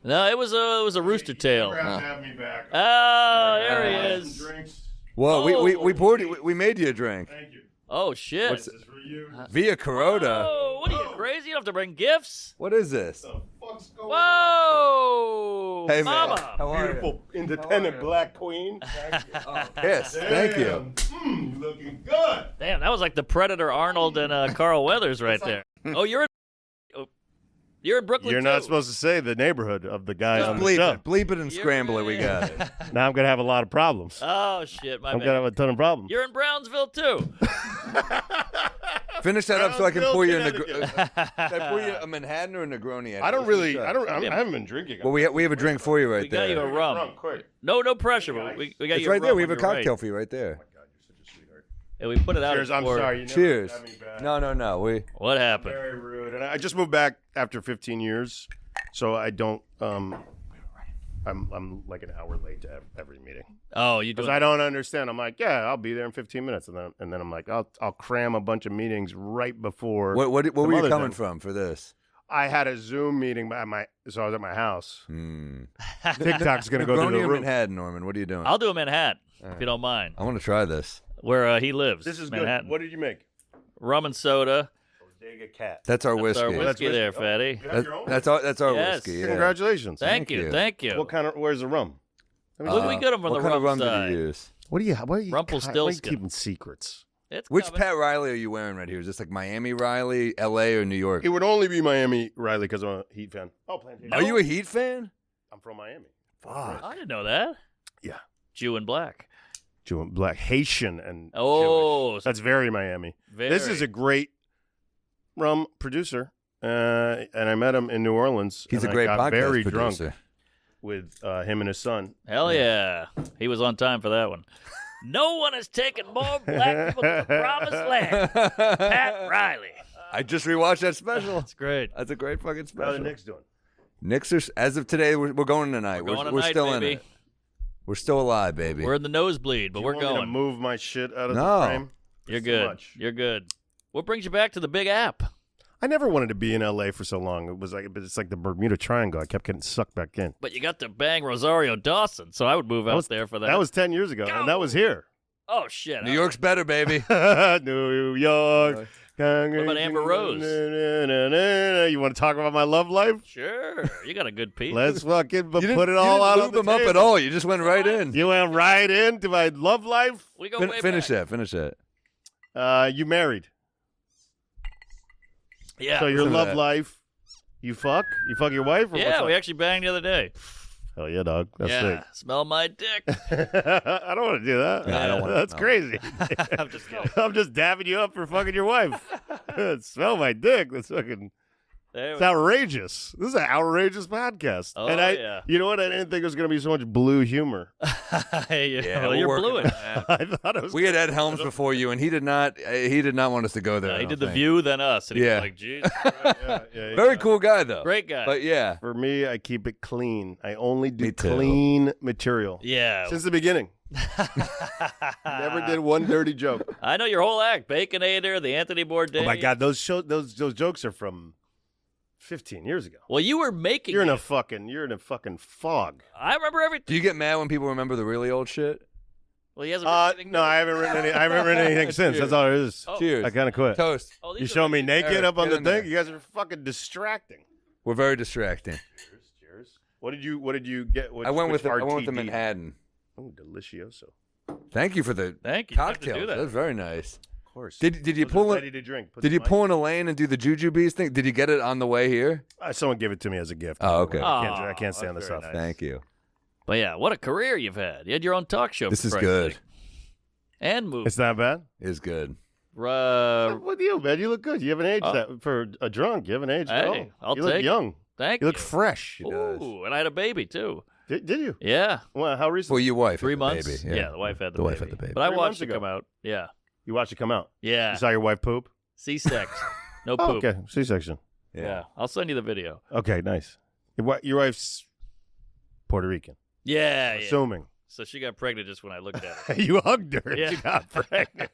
No, it was a rooster tail.
Never have to have me back.
Oh, there he
Some
is.
drinks.
Well, we poured you. We made you a drink.
Thank you.
Oh shit.
This is for you.
Via Corona.
Oh, what are you crazy? You don't have to bring gifts.
What is this?
What the fuck's going on?
Whoa!
Hey, man.
Mama.
How are you?
Beautiful, independent black queen.
Yes, thank you.
You looking good.
Damn, that was like the Predator Arnold and Carl Weathers right there. Oh, you're in Brooklyn,
You're
too.
not supposed to say the neighborhood of the guy on the
Bleep
show.
it. Bleep it and
You're
scramble it. We got it.
Now I'm going to have a lot of problems.
Oh, shit, my
I'm
bad.
going to have a ton of problems.
You're in Brownsville, too.
Finish that up so I can
Brownsville,
pour you a
Connecticut.
Can I pour you a Manhattan or a Negroni?
I don't really, I haven't been drinking.
Well, we have a drink for you right
We got
there.
you a rum.
Quick.
No pressure, but we got
It's
you a
right there.
rum
We have a
when you're
cocktail
right.
for you right there.
And we put it out.
Cheers, I'm
before-
sorry. You never
Cheers.
got me back.
No.
What happened?
Very rude. And I just moved back after 15 years, so I don't. I'm like an hour late to every meeting
Oh, you
because
doing?
I don't understand. I'm like, yeah, I'll be there in 15 minutes, and then I'm like, I'll cram a bunch of meetings right before.
What were
some
you
other
coming
thing.
from for this?
I had a Zoom meeting so I was at my house.
Hmm.
TikTok's gonna go through
Negroni
the
or
roof.
Manhattan, Norman? What are you doing?
I'll do a Manhattan if you don't mind.
I want to try this.
Where he lives.
This is
Manhattan.
good. What did you make?
Rum and soda.
Bodega Cat.
That's our
That's
whiskey.
our whiskey
whiskey.
there,
Oh.
fatty.
You have your own?
That's our
Yes.
whiskey. Yeah.
Congratulations.
Thank you. Thank you.
What kind of? Where's the rum?
We got him from
what
the
kind of
rum
rum
side.
did you use?
What are you
Rumpelstiltskin.
keeping secrets?
It's
Which
coming.
Pat Riley are you wearing right here? Is this like Miami Riley, L.A., or New York?
It would only be Miami Riley because I'm a Heat fan. Oh, Plantation.
Are you a Heat fan?
I'm from Miami.
Fuck.
I didn't know that.
Yeah.
Jew and black.
Jew and black, Haitian and
Oh,
Jewish. That's very Miami. This is a great rum producer, and I met him in New Orleans.
He's a
and
great
I got
podcast
very
producer.
drunk with him and his son.
Hell yeah. He was on time for that one. No one has taken more black people to the promised land. Pat Riley.
I just rewatched that special.
That's great.
That's a great fucking
How the
special.
Knicks doing?
Knicks are, as of today, we're going tonight.
We're going
we're
tonight,
still
baby.
in it. We're still alive, baby.
We're in the nosebleed, but
Do you
we're
want me to
going.
move my shit out of
No.
the frame?
You're
Too
good.
much.
You're good. What brings you back to the big app?
I never wanted to be in LA for so long. It's like the Bermuda Triangle. I kept getting sucked back in.
But you got to bang Rosario Dawson, so I would move out there for that.
That was 10 years ago, and that was here.
Oh, shit.
New York's better, baby.
New York. What
about Amber Rose?
You want to talk about my love life?
Sure. You got a good piece.
Let's fucking
You didn't-
put it
you
all
didn't
out
lube
on the
them up at
table.
all. You just went right in.
You went right into my love life.
We go way
Finish
back.
that. Finish that.
You married.
Yeah.
So your
Listen to
love
that.
life, you fuck your wife? Or
Yeah,
what's
we
up?
actually banged the other day.
Hell yeah, dog. That's
yeah. Smell my dick.
sick. I don't want to do that.
Yeah, I don't wanna-
That's
no.
crazy.
I'm just kidding.
I'm just dabbing you up for fucking your wife. Smell my dick. That's fucking.
There
It's
we-
outrageous. This is an outrageous podcast.
Oh,
and
yeah.
You know what? I didn't think it was going to be so much blue humor.
Yeah, well,
we're
you're
working
blue.
on that.
I thought it was.
We had Ed Helms before you, and he did not want us to go there. I
He
don't
did The
think.
View, then us. And he
Yeah.
was like, geez.
Yeah.
Very cool guy, though.
Great guy.
But yeah,
For me, I keep it clean. I only do
Me too.
clean material.
Yeah.
Since the beginning. Never did one dirty joke.
I know your whole act. Baconator, the Anthony Bourdain.
Oh my God, those jokes are from 15 years ago.
Well, you were making
You're in
it.
a fucking fog.
I remember everything.
do you get mad when people remember the really old shit?
Well, he hasn't written anything
No,
new.
I haven't written anything since. That's all it is.
Oh.
Cheers.
I kind of quit.
Toast.
Oh, these
You
are
show me naked
Eric,
up on
get
the
in there.
thing. You guys are fucking distracting.
We're very distracting.
Cheers. What did you get?
I went with the
RTD?
Manhattan.
Oh, delicioso.
Thank you for the
Thank you. You have to do
cocktails.
that.
That's very nice.
Of course.
Did you
Those are
pull it?
ready to drink? Put
Did
the
you
mic-
pull in a lane and do the Jujubes thing? Did you get it on the way here?
Someone gave it to me as a gift.
Oh, okay.
I can't stand
that's
this
very
stuff.
nice.
Thank you.
But yeah, what a career you've had. You had your own talk show.
This
for
is
Christ's
good.
sake. And movie.
It's not bad.
It's good.
What's with you, man? You look good. You haven't aged
Oh.
that for a drunk. You haven't aged at all.
Hey, I'll
you look
take it.
young.
Thank
You
you.
look fresh.
does.
Ooh, and I had a baby too.
Did you?
Yeah.
Well, how recently?
Well, your wife.
3
had the
months.
Baby.
Yeah. The wife had the
The
baby.
wife had the baby.
But I
3
watched
months
it
ago.
come out. Yeah.
You watched it come out.
Yeah.
You saw your wife poop.
C-section. No
Oh,
poop.
okay, C-section.
Yeah. I'll send you the video.
Okay, nice. Your wife's Puerto Rican.
Yeah. Yeah.
Assuming.
So she got pregnant just when I looked at her.
You hugged her.
Yeah.
She got pregnant.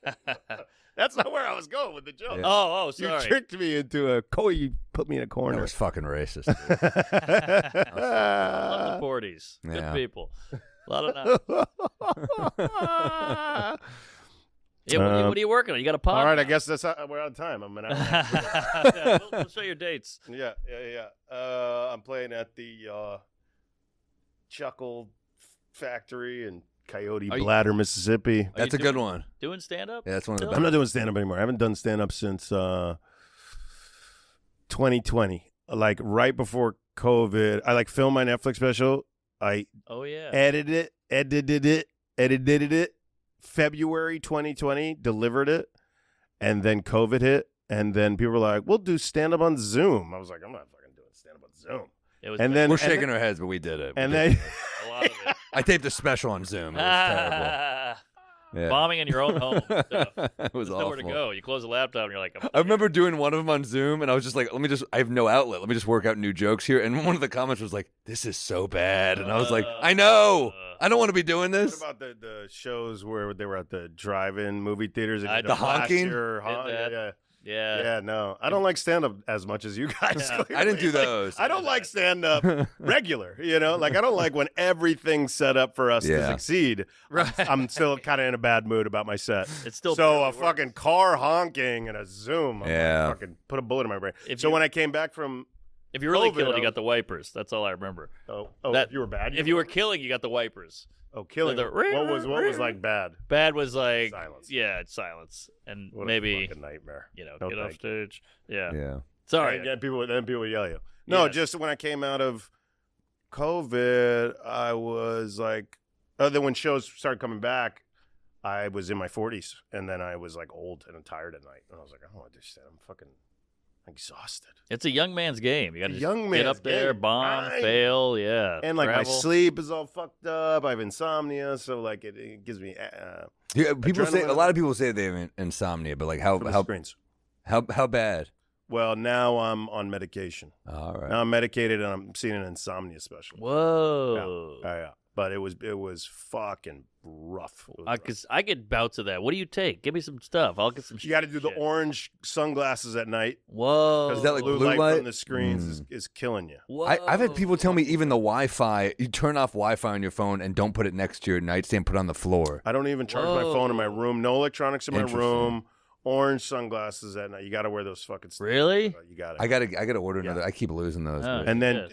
That's not where I was going with the joke.
Yeah.
Oh,
You
sorry.
tricked me into a corner. You put me in a
That
corner.
was fucking racist.
I love the Porties. Good
Yeah.
people. A lot of Yeah, what are you working on? You got a pod?
All right, I
now?
guess we're out of time. I'm an hour.
Yeah, we'll show your dates.
Yeah. I'm playing at the Chuckle Factory in Coyote Bladder, Mississippi.
That's a good one.
Doing stand up?
Yeah, that's one of the
I'm
best.
not doing stand up anymore. I haven't done stand up since 2020. Like right before COVID, I like filmed my Netflix special. I edited it. February 2020, delivered it, and then COVID hit, and then people were like, "We'll do stand up on Zoom." I was like, "I'm not fucking doing stand up on Zoom."
We're shaking our heads, but we did it.
And then
A lot of it.
I taped a special on Zoom. It was terrible. Yeah.
Bombing in your own home. Stuff.
It was
There's
awful.
nowhere to go. You close the laptop and you're like,
I remember doing one of them on Zoom, and I was just like, I have no outlet. Let me just work out new jokes here. And one of the comments was like, "This is so bad." And I was like, I know. I don't want to be doing this.
what about the shows where they were at the drive-in movie theaters? And
The honking?
yeah.
No. I don't like stand-up as much as you guys.
I didn't do those.
I don't like stand-up regular, Like, I don't like when everything's set up for us to succeed.
Right.
I'm still kind of in a bad mood about my set.
It's still
so a
barely
fucking
works.
car honking and a Zoom. I'm
Yeah.
like, fucking put a bullet in my brain.
If
So
you-
when I came back from
If you really
COVID,
killed,
I
you got the wipers. That's all I remember.
if you were bad.
If you were killing, you got the wipers.
killing,
the-
what was like bad?
Bad was like
Silence.
Yeah, it's silence, and
What
maybe
a fucking nightmare. No
get off
thank
stage. Yeah.
Yeah.
Sorry.
And people would yell at you. No,
Yes.
just when I came out of COVID, I was like, then when shows started coming back, I was in my 40s, and then I was like old and tired at night, and I was like, I don't understand. I'm fucking exhausted.
It's a young man's game. You got to
young
get
man's
up there,
game.
bomb,
Right.
fail, yeah,
And like
travel.
my sleep is all fucked up. I have insomnia, so like it gives me
People say
Adrenaline.
a lot of people say they have insomnia, but like
from the screens.
how bad?
Well, now I'm on medication.
All right.
Now I'm medicated, and I'm seeing an insomnia specialist.
Whoa.
Yeah. But it was fucking rough. It was rough.
Because I get bouts of that. What do you take? Give me some stuff. I'll get some.
You got to do the
shit.
orange sunglasses at night.
Whoa.
Because
Is that like
blue
blue
light
light?
from the screens is killing you.
Whoa.
I've had people tell me even the Wi-Fi, you turn off Wi-Fi on your phone and don't put it next to your nightstand, put it on the floor.
I don't even charge my phone in my
Whoa.
room. No electronics in my
Interesting.
room. Orange sunglasses at night. You got to wear those fucking.
Really?
You got it.
I gotta order another. I keep losing those.
Oh.
but-
And then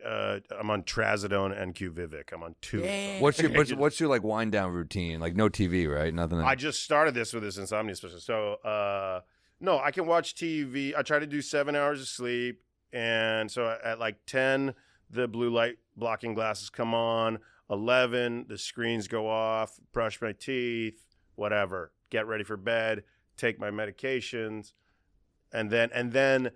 Shit.
I'm on Trazodone and Qvivic. I'm on 2.
Damn.
What's your like wind down routine? Like no TV, right? Nothing.
I just started this with this insomnia specialist. So no, I can watch TV. I try to do 7 hours of sleep, and so at like 10, the blue light blocking glasses come on. 11, the screens go off. Brush my teeth, whatever. Get ready for bed. Take my medications, and then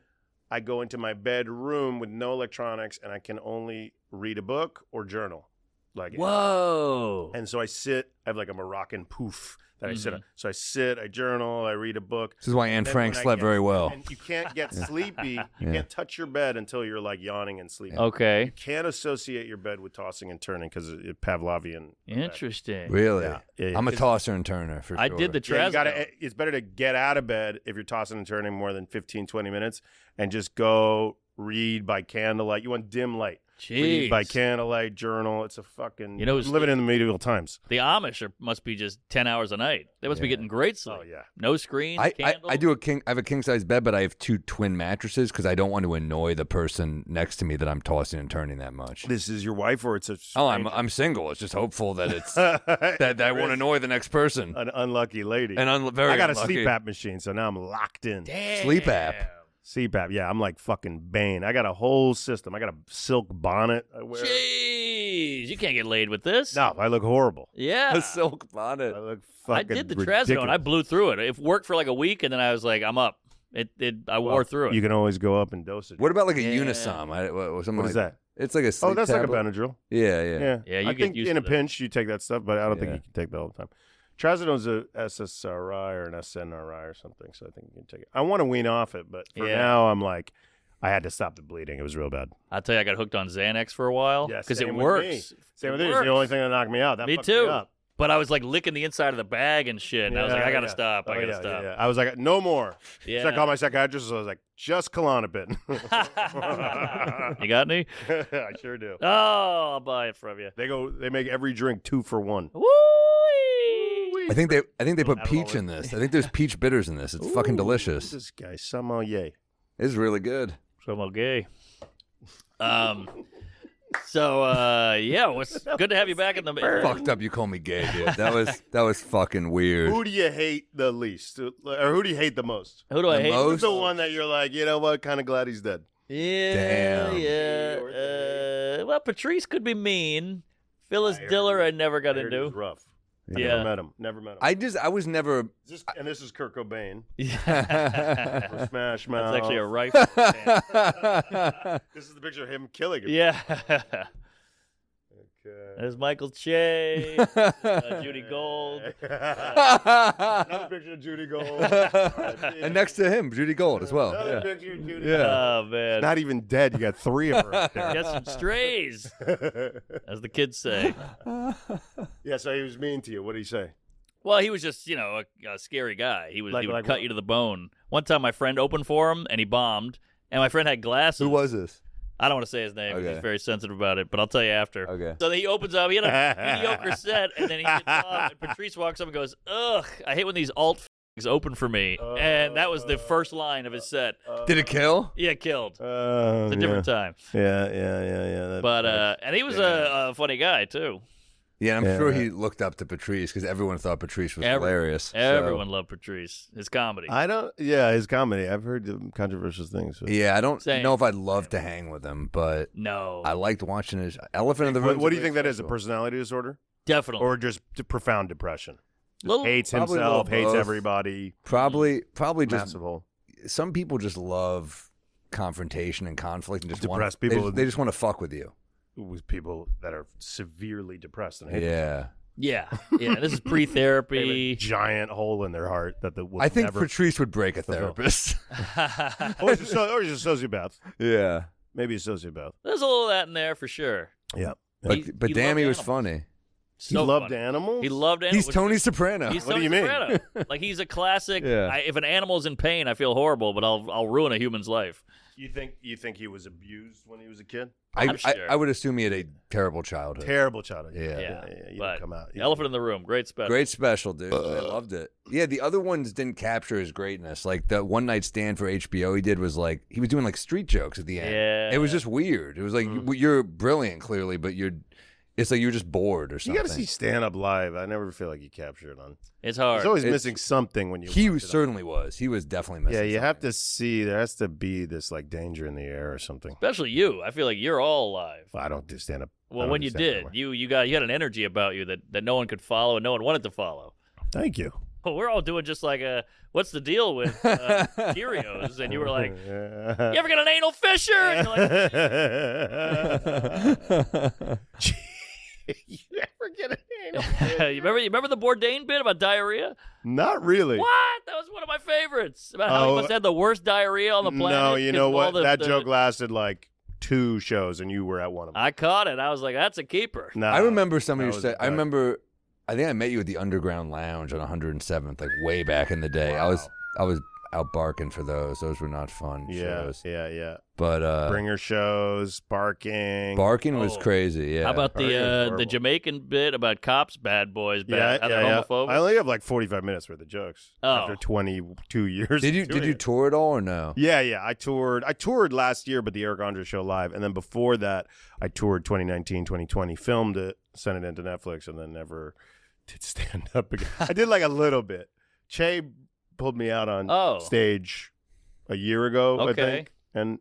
I go into my bedroom with no electronics, and I can only read a book or journal. Like
Whoa.
And so I sit. I have like a Moroccan poof that I sit
Mm-hmm.
on. So I sit. I journal. I read a book.
This is why Anne
Then
Frank
when I
slept
get-
very well.
And you can't get sleepy. You
Yeah.
can't touch your bed until you're like yawning and sleeping.
Okay.
You can't associate your bed with tossing and turning because it's Pavlovian. effect.
Interesting.
Really?
Yeah.
I'm a
It's-
tosser and turner for sure.
I did the
Yeah, you
Trazodone.
gotta, it's better to get out of bed if you're tossing and turning more than 15, 20 minutes and just go read by candlelight. You want dim light. Read
Jeez.
by candlelight, journal. It's a fucking.
You know,
I'm living in the medieval times.
The Amish must be just 10 hours a night. They must be
Yeah.
getting great sleep.
Oh, yeah.
No screens,
I
candles.
do I have a king size bed, but I have 2 twin mattresses because I don't want to annoy the person next to me that I'm tossing and turning that much.
This is your wife, or it's a.
Oh,
stranger?
I'm single. It's just hopeful that it's that I won't annoy the next person.
An unlucky lady.
And very
I got
unlucky.
a sleep app machine, so now I'm locked in.
Damn.
Sleep app.
CPAP, yeah, I'm like fucking Bane. I got a whole system. I got a silk bonnet I wear.
Jeez. You can't get laid with this.
No, I look horrible.
Yeah.
A silk bonnet.
I look
I
fucking
did the
ridiculous.
Trazodone. I blew through it. It worked for like a week, and then I was like, I'm up. I wore through it.
You can always go up in dosage.
What about like a
Yeah.
Unisom?
What is that?
It's like a sleep
Oh, that's
tablet.
like a Benadryl.
Yeah.
Yeah,
you
I
get
think
used
in
to
a
that.
pinch you take that stuff, but I don't think
Yeah.
you can take that all the time. Trazodone's a SSRI or an SNRI or something, so I think you can take it. I want to wean off it, but for
Yeah.
now I'm like, I had to stop the bleeding. It was real bad.
I'll tell you, I got hooked on Xanax for a while
Yeah,
because it
same with me.
works.
Same
It
with you. It's
works.
the only thing that knocked me out. That
Me
fucked
too.
up.
But I was like licking the inside of the bag and shit, and I was like, I gotta
Yeah.
stop.
Oh,
I gotta
yeah,
stop.
yeah. I was like, no more.
Yeah.
So I called my psychiatrist. I was like, just Klonopin.
You got any?
I sure do.
Oh, I'll buy it from you.
They make every drink 2 for 1.
Woo!
I think they put
Add it all
peach in this. I think there's peach bitters in this. It's fucking delicious.
This guy, sommelier.
It's really good.
So I'm okay. So yeah, it's good to have you back in the.
Fucked up. You call me gay, dude. That was fucking weird.
Who do you hate the least, or who do you hate the most?
Who do I hate?
Who's the one that you're like, you know what? Kind of glad he's dead.
Yeah,
Damn.
yeah. Well, Patrice could be mean. Phyllis Diller, I never got
He was
into.
rough.
Yeah.
Never met him.
I was never.
This is Kurt Cobain.
Yeah.
For Smash Mouth.
That's actually a rifle.
This is the picture of him killing him.
Yeah.
Okay.
There's Michael Che, Judy Gold.
Another picture of Judy Gold.
And next to him, Judy Gold as well.
Another
Yeah.
picture of Judy
Oh man,
Not even dead. You got 3 of her up there.
got some strays, as the kids say.
Yeah, so he was mean to you. What did he say?
Well, he was just, a scary guy. He would
Like
cut
what?
you to the bone. One time, my friend opened for him, and he bombed. And my friend had glasses.
Who was this?
I don't want to say his name.
Okay.
He's very sensitive about it, but I'll tell you after.
Okay.
So then he opens up. He had a mediocre set, and then he gets off, and Patrice walks up and goes, "Ugh, I hate when these alt f***ings open for me." And that was the first line of his set.
Did it kill?
Yeah, killed. It's a different time.
Yeah.
But and he was a funny guy too.
Yeah, and I'm
Yeah,
sure
right.
he looked up to Patrice because everyone thought Patrice was
Every-
hilarious. so-
Everyone loved Patrice. His comedy.
I don't. Yeah, his comedy. I've heard controversial things. But
Yeah, I don't
Same.
know if I'd love to hang with him, but
No,
I liked watching his Elephant in the Room.
What do you think that is? A personality disorder,
definitely.
or just profound depression?
Little-
Hates
Probably a
himself,
little
hates
both.
everybody.
Probably just
Massive hole.
some people just love confrontation and conflict and just
Depressed
want
people
They just want to fuck with you.
With people that are severely depressed and hate
Yeah,
yeah. This is pre-therapy.
giant hole in their heart that the will
I think
never.
Patrice would break a therapist.
or he's a sociopath.
Yeah,
Maybe a sociopath.
There's a little of that in there for sure.
Yeah.
but
he
damn,
loved
he was
animals.
funny.
So
he loved
funny.
animals.
He loved animals.
He's Tony Soprano.
He's
What do
Tony
you mean?
Soprano. Like he's a classic.
Yeah.
If an animal's in pain, I feel horrible, but I'll ruin a human's life.
You think he was abused when he was a kid?
I'm sure.
I would assume he had a terrible childhood.
Terrible childhood.
Yeah.
You
but
don't come out.
Elephant in the Room, great special.
Great special, dude. I loved it. Yeah, the other ones didn't capture his greatness. Like the One Night Stand for HBO he did was like he was doing like street jokes at the end.
Yeah.
It was just weird. It was like you're brilliant clearly, but it's like you're just bored or
You
something.
got to see stand up live. I never feel like you capture it on.
It's hard.
He's always
It's-
missing something when you.
He
watch
was
it on.
certainly was. He was definitely missing.
Yeah, you have
something.
to see. There has to be this like danger in the air or something.
Especially you. I feel like you're all alive.
Well, I don't do stand up.
Well, when you did, you had an energy about you that no one could follow and no one wanted to follow.
Thank you.
Well, we're all doing just like what's the deal with Cheerios? And you were like, you ever get an anal fissure? And you're like,
You ever get an anal?
you remember the Bourdain bit about diarrhea?
Not really.
What? That was one of my favorites. About how he must have had the worst diarrhea on the planet.
No, you
'cause
know
of all
what? That joke lasted like 2 shows, and you were at one of them.
I caught it. I was like, that's a keeper.
No,
I remember somebody
that
who
was
said.
a
I
cut.
remember. I think I met you at the Underground Lounge on 107th, like way back in the day. I was out barking for those. Those were not fun shows.
Yeah.
But
Bringer shows, barking.
barking was
Oh.
crazy. Yeah.
How about
Bargain's
the
horrible.
Jamaican bit about cops, bad boys, bad, how they're homophobic?
I only have like 45 minutes worth of jokes
Oh.
after 22 years.
Did you
doing it.
tour at all or no?
Yeah. I toured last year, but the Eric Andre show live, and then before that, I toured 2019, 2020, filmed it, sent it into Netflix, and then never did stand up again. I did like a little bit. Che pulled me out on stage a year ago, I
Okay.
think, and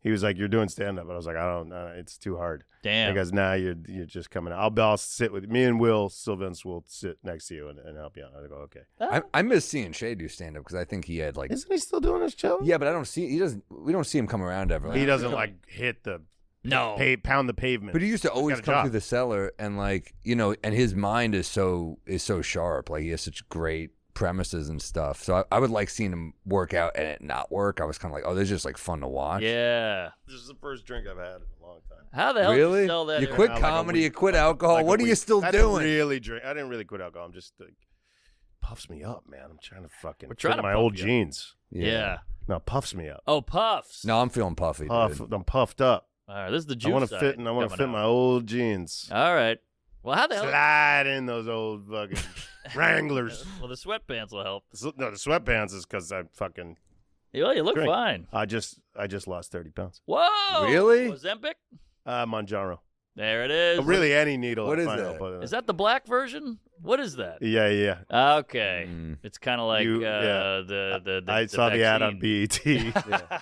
he was like, "You're doing stand up," and I was like, "I don't know, it's too hard."
Damn.
Because now you're just coming out. I'll sit with me and Will Sylvans will sit next to you and help you out. I go, okay.
I miss seeing Shay do stand up because I think he had like.
Isn't he still doing his show?
Yeah, but I don't see. He doesn't. We don't see him come around ever.
He doesn't like hit the pound the pavement.
But he used to always
got a
come
job.
through the cellar and like and his mind is so sharp. Like he has such great premises and stuff. So I would like seeing him work out and it not work. I was kind of like, oh, this is just like fun to watch.
Yeah.
This is the first drink I've had in a long time.
How the hell did
Really?
you sell that?
You
in-
quit
Like a
comedy,
week.
you quit alcohol.
Like a
What are you
week.
still
I didn't
doing?
really drink. I didn't really quit alcohol. I'm just like, puffs me up, man. I'm trying to fucking
We're trying
fit
to
my
pump
old
you up.
jeans.
Yeah.
No, puffs me up.
Oh, puffs.
No, I'm feeling puffy. Dude.
I'm puffed up.
All right, this is the juice
I want to
side
fit, and I want to
coming
fit
out.
my old jeans.
All right. Well, how the hell?
Slide in those old fucking Wranglers.
Well, the sweatpants will help.
No, the sweatpants is because I fucking.
Well, you look
Drink.
fine.
I just lost 30 pounds.
Whoa.
Really?
Ozempic?
Manjaro.
There it is.
Really, any needle.
What
I
is
find
that?
I'll put in
Is
it.
that the black version? What is that?
Yeah.
Okay.
Mm.
It's kind of like
Yeah.
the
I saw the ad on
vaccine.
BET. Yeah.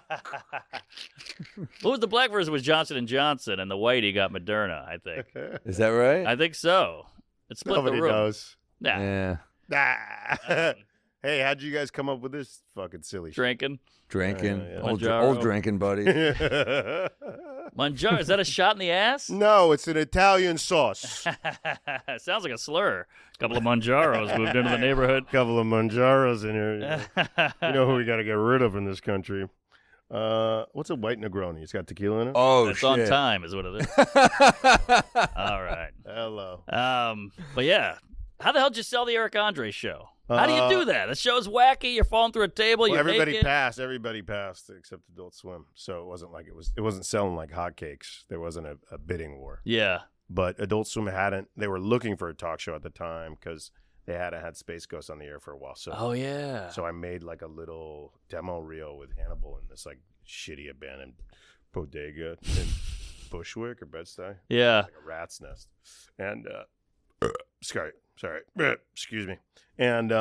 What was the black version? Was Johnson & Johnson, and the whitey got Moderna, I think.
Is that right?
I think so. It split
Nobody
the room.
knows.
Nah,
Yeah.
Ah. Hey, how'd you guys come up with this fucking silly
drinking.
Drinking.
Yeah.
Old,
Manjaro.
old drinking buddy.
shit?
Manjaro, is that a shot in the ass?
No, it's an Italian sauce.
Sounds like a slur. A couple of Manjaros moved into the neighborhood.
Couple of Manjaros in here. You know who we got to get rid of in this country? What's a white Negroni? It's got tequila in it.
Oh,
It's
shit.
on time, is what it is. All right.
Hello.
But yeah, how the hell did you sell the Eric Andre show? How do you do that? The show's wacky. You're falling through a table.
Well,
You're
everybody
naked.
passed. Everybody passed except Adult Swim. So it wasn't like it wasn't selling like hotcakes. There wasn't a bidding war.
Yeah.
But Adult Swim hadn't. They were looking for a talk show at the time because they hadn't had Space Ghost on the air for a while. So
Oh yeah.
So I made like a little demo reel with Hannibal in this like shitty abandoned bodega in Bushwick or Bed-Stuy.
Yeah.
Like a rat's nest. And sorry, excuse me. And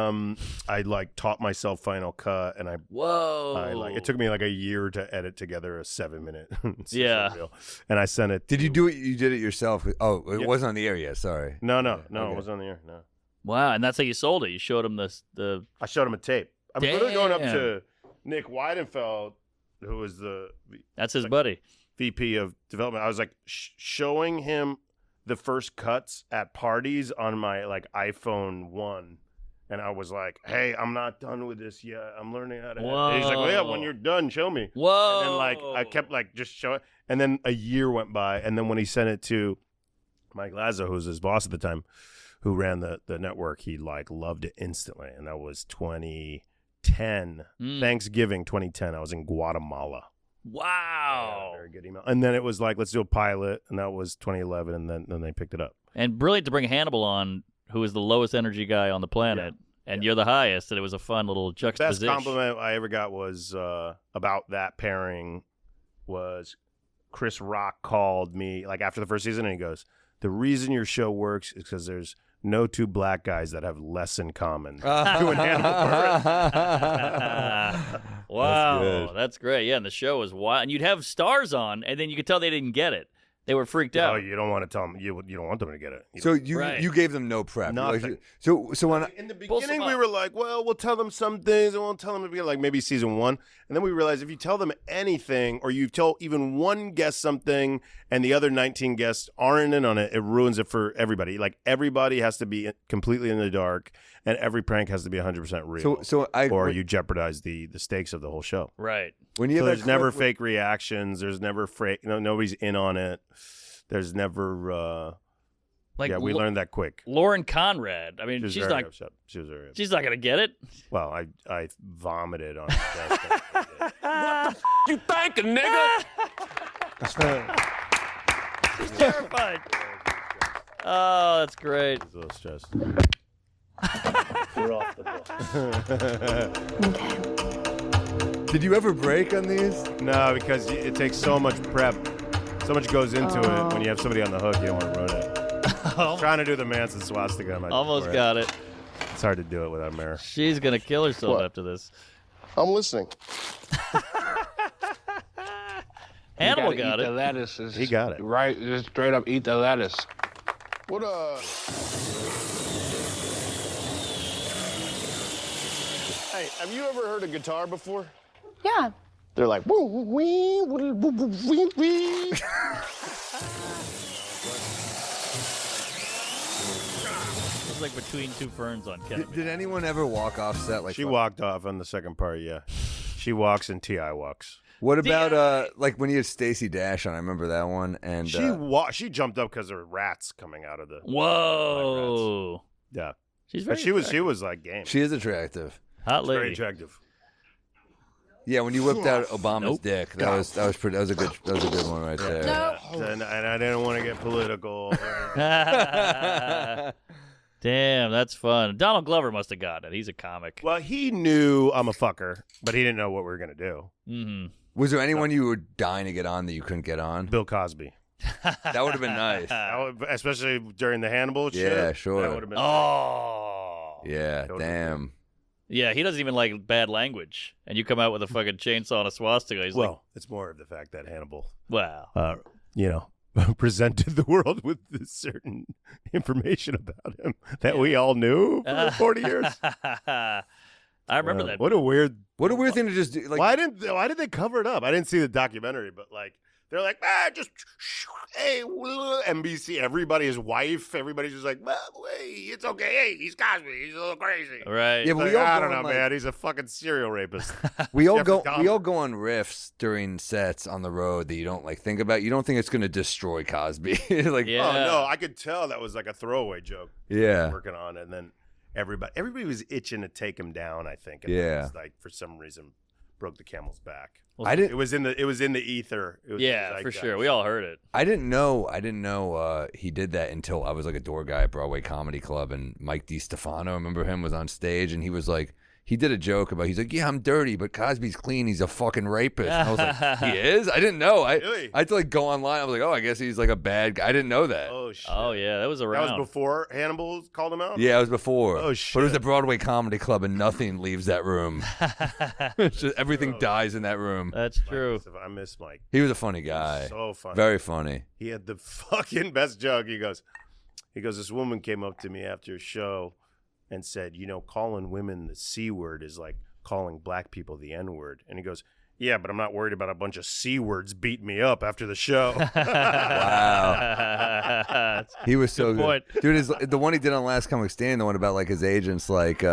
I like taught myself Final Cut, and I
Whoa.
like it took me like a year to edit together a 7-minute
Yeah.
reel, and I sent it.
Did you do it? You did it yourself? Oh, it
Yeah.
wasn't on the air yet. Sorry.
No,
Okay.
it wasn't on the air. No,
Wow, and that's how you sold it. You showed him the
I showed him a tape. I was literally going up
Damn.
to Nick Weidenfeld, who was the
that's his buddy.
VP of development. I was like showing him the first cuts at parties on my like iPhone 1. And I was like, hey, I'm not done with this yet. I'm learning how to edit. And he's like, well, yeah, when you're done, show me.
Whoa.
And then like I kept like just showing. And then a year went by. And then when he sent it to Mike Lazo, who was his boss at the time, who ran the network, he like loved it instantly. And that was 2010. Thanksgiving 2010. I was in Guatemala.
Wow.
Yeah, very good email. And then it was like, let's do a pilot. And that was 2011. And then they picked it up.
And brilliant to bring Hannibal on, who is the lowest energy guy on the planet, and you're the highest, and it was a fun little
Best
juxtaposition.
compliment I ever got was about that pairing was Chris Rock called me like after the first season, and he goes, the reason your show works is because there's no two black guys that have less in common. Doing Hannibal Buress.
Wow, that's great. Yeah, and the show was wild. And you'd have stars on, and then you could tell they didn't get it. They were freaked
Oh,
out.
you don't want to tell them. You don't want them to get it.
So you
Right.
you gave them no prep.
Nothing.
So when
In the
Pull
beginning,
some
we
up.
were like, well, we'll tell them some things and we'll tell them to be like maybe season 1. And then we realized if you tell them anything or you tell even one guest something and the other 19 guests aren't in on it, it ruins it for everybody. Like everybody has to be completely in the dark and every prank has to be 100% real. Or you jeopardize the stakes of the whole show.
Right.
when you
So
have
there's never fake reactions. There's never fake. Nobody's in on it. There's never.
Like
we learned that quick.
Lauren Conrad. I mean,
She was
she's
very
not.
upset. She was very upset.
She's not gonna get it.
Well, I vomited on her desk.
You thinking, nigga? She's terrified. Oh, that's great.
I was a little stressed.
We're off the book.
Did you ever break on these?
No, because it takes so much prep. So much goes into it. When you have somebody on the hook, you don't want to ruin it. Trying to do the Manson swastika.
Almost got it.
It's hard to do it without Mare.
She's gonna kill herself
What?
after this.
I'm listening.
Hannibal
You
got
gotta eat
it.
The lettuce.
He got it.
Right, just straight up eat the lettuce. What Hey, have you ever heard a guitar before?
Yeah.
They're like woo wee woo woo woo wee wee.
It's like between two ferns on Kennedy.
Did anyone ever walk off set like
She
fuck?
walked off on the second part, yeah. She walks and T.I. walks.
What about like when you had Stacey Dash on? I remember that one. And
She jumped up because there were rats coming out of the.
Whoa.
Yeah.
She's
But
very
she was like game.
she is attractive.
hot
Very
lady.
attractive.
Yeah, when you whipped out Obama's dick, that was a good one right there.
No.
And I didn't want to get political.
Damn, that's fun. Donald Glover must have gotten it. He's a comic.
Well, he knew I'm a fucker, but he didn't know what we were gonna do.
Mm-hmm.
Was there anyone you were dying to get on that you couldn't get on?
Bill Cosby.
That would have been nice.
Especially during the Hannibal shit.
Yeah, sure.
That would have been.
Oh.
Yeah,
That would've been
damn.
Yeah, he doesn't even like bad language. And you come out with a fucking chainsaw and a swastika. He's like,
Well, it's more of the fact that Hannibal,
wow.
presented the world with this certain information about him that we all knew for 40 years.
I remember that.
What a weird
thing to just do. Like,
why did they cover it up? I didn't see the documentary, but like they're like, just hey, NBC, everybody's wife, everybody's just like, well, hey, it's okay. Hey, he's Cosby. He's a little crazy.
Right.
Yeah, but
Like,
we all
I
go
don't know,
on, like-
man. He's a fucking serial rapist.
we all
Jeffrey
go on riffs during sets on the road that you don't like think about. You don't think it's going to destroy Cosby. Like,
Yeah.
Oh no, I could tell that was like a throwaway joke.
Yeah.
Working on, and then everybody was itching to take him down. I think. And
Yeah.
it was like for some reason broke the camel's back.
I didn't.
It was in the ether. It was
Yeah,
like
for
that.
sure. We all heard it.
I didn't know he did that until I was like a door guy at Broadway Comedy Club, and Mike DiStefano, remember him, was on stage, and he was like, he did a joke about, he's like, yeah, I'm dirty, but Cosby's clean. He's a fucking rapist. And I was like, he is? I didn't know.
Really?
I had to like go online. I was like, oh, I guess he's like a bad guy. I didn't know that.
Oh shit.
Oh, yeah. That was
That
around.
was before Hannibal called him out.
Yeah, it was before.
Oh,
But it was
shit.
at Broadway Comedy Club, and nothing leaves that room. It's just, everything dies in that room.
That's true.
I miss Mike.
He was a funny guy.
So funny.
Very funny.
He had the fucking best joke. He goes, this woman came up to me after a show and said, calling women the C word is like calling black people the N word. And he goes, yeah, but I'm not worried about a bunch of C words beating me up after the show.
Wow. He was so
Good
good. Dude, the one he did on Last Comic Stand, the one about like his agents, like,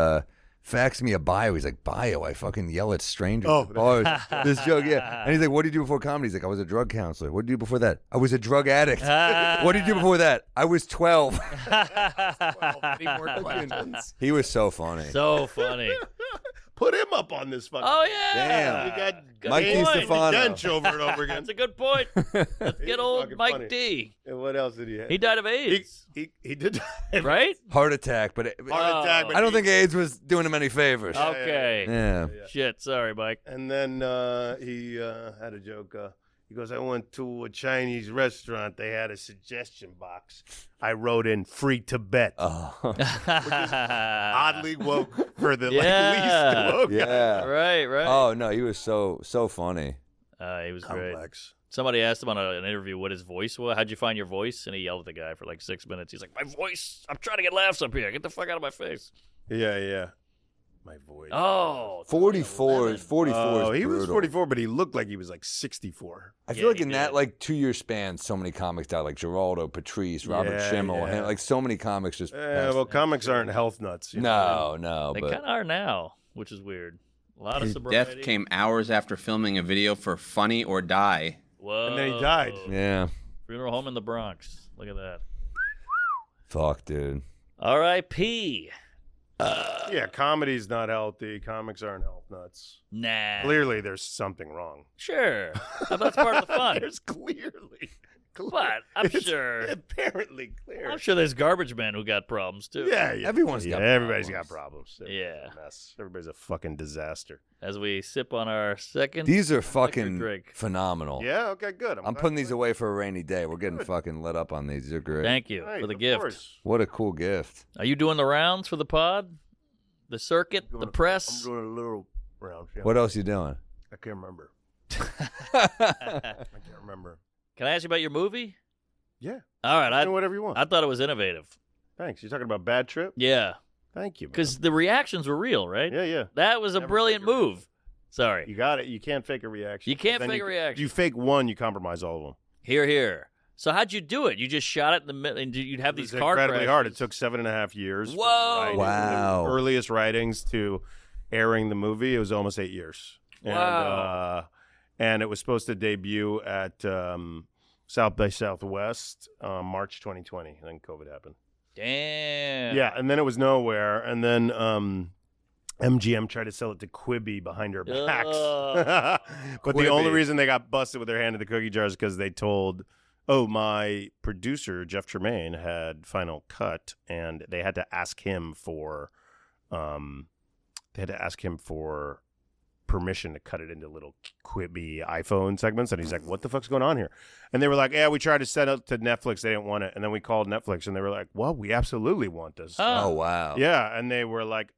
fax me a bio. He's like, bio? I fucking yell at strangers.
Oh.
at bars. This joke, yeah. And he's like, what did you do before comedy? He's like, I was a drug counselor. What did you do before that? I was a drug addict. What did you do before that? I was 12. He was so funny.
So funny.
Put him up on this fucking.
Oh, yeah.
Damn.
You got
Good
Mike
point.
DiStefano.
Dench over and over again.
That's a good point. Let's get old
fucking
Mike
funny.
D.
And what else did he have?
He died of AIDS,
He did
right?
Heart attack, but
heart attack. but
I don't
he-
think AIDS was doing him any favors.
Okay.
Yeah.
Shit. Sorry, Mike.
And then he had a joke. He goes, I went to a Chinese restaurant. They had a suggestion box. I wrote in free Tibet.
Oh.
Oddly woke for the
Yeah.
least woke.
Yeah.
Right.
Oh no, he was so funny.
He was great.
Complex.
Somebody asked him on an interview what his voice was. How'd you find your voice? And he yelled at the guy for like 6 minutes. He's like, my voice. I'm trying to get laughs up here. Get the fuck out of my face.
Yeah. My voice.
Oh.
44 is
Oh,
is
he was
brutal.
44, but he looked like he was like 64.
I feel
Yeah,
like
he
in that
did.
like 2 year span, so many comics died, like Geraldo, Patrice, Robert
Yeah,
Schimmel,
yeah.
like so many comics just.
Well, comics aren't health nuts. you know?
no,
They
but
kind of are now, which is weird. A lot of
His
sobriety.
death came hours after filming a video for Funny or Die.
Whoa.
And then he died.
yeah,
Funeral home in the Bronx. Look at that.
fuck, dude.
R.I.P.
Yeah, comedy's not healthy. Comics aren't health nuts.
Nah.
Clearly, there's something wrong.
Sure. That's part of the fun.
There's clearly.
But I'm
It's
sure.
apparently clear.
I'm sure there's garbage men who got problems too.
Yeah,
Everyone's got
everybody's
problems.
got problems.
Yeah.
Everybody's a mess. Everybody's a fucking disaster.
As we sip on our second.
These are
liquor
fucking
drink.
phenomenal.
Yeah, okay, good.
I'm
glad
putting
you
these
like
away for a rainy day. We're getting fucking lit up on these. These are great.
Thank you
it. Right,
for the
of
gift.
course.
What a cool gift.
Are you doing the rounds for the pod? The circuit? The
I'm
press?
doing a little round. Yeah.
What else you doing?
I can't remember. I can't remember.
Can I ask you about your movie?
Yeah.
All right.
Do whatever you want.
I thought it was innovative.
Thanks. You're talking about Bad Trip?
Yeah.
Thank you. man.
Because the reactions were real, right?
Yeah.
That was a
Never
brilliant
fake a reaction.
move. Sorry.
You got it. You can't fake a reaction.
You can't
Then
fake a reaction.
You fake one, you compromise all of them.
Here. So how'd you do it? You just shot it in the middle, and you'd have
It
these
was
car
incredibly
crashes.
hard. It took 7.5 years. from
Whoa.
writing,
Wow.
from the earliest writings to airing the movie. It was almost 8 years.
Wow.
And it was supposed to debut at South by Southwest March 2020. And then COVID happened.
Damn.
Yeah, and then it was nowhere. And then MGM tried to sell it to Quibi behind our backs. But the only
Quibi.
reason they got busted with their hand in the cookie jar is because they told, my producer, Jeff Tremaine, had final cut, and they had to ask him for permission to cut it into little Quibi iPhone segments. And he's like, what the fuck's going on here? And they were like, yeah, we tried to set up to Netflix. They didn't want it. And then we called Netflix and they were like, well, we absolutely want this.
Oh, wow.
Yeah. And they were like,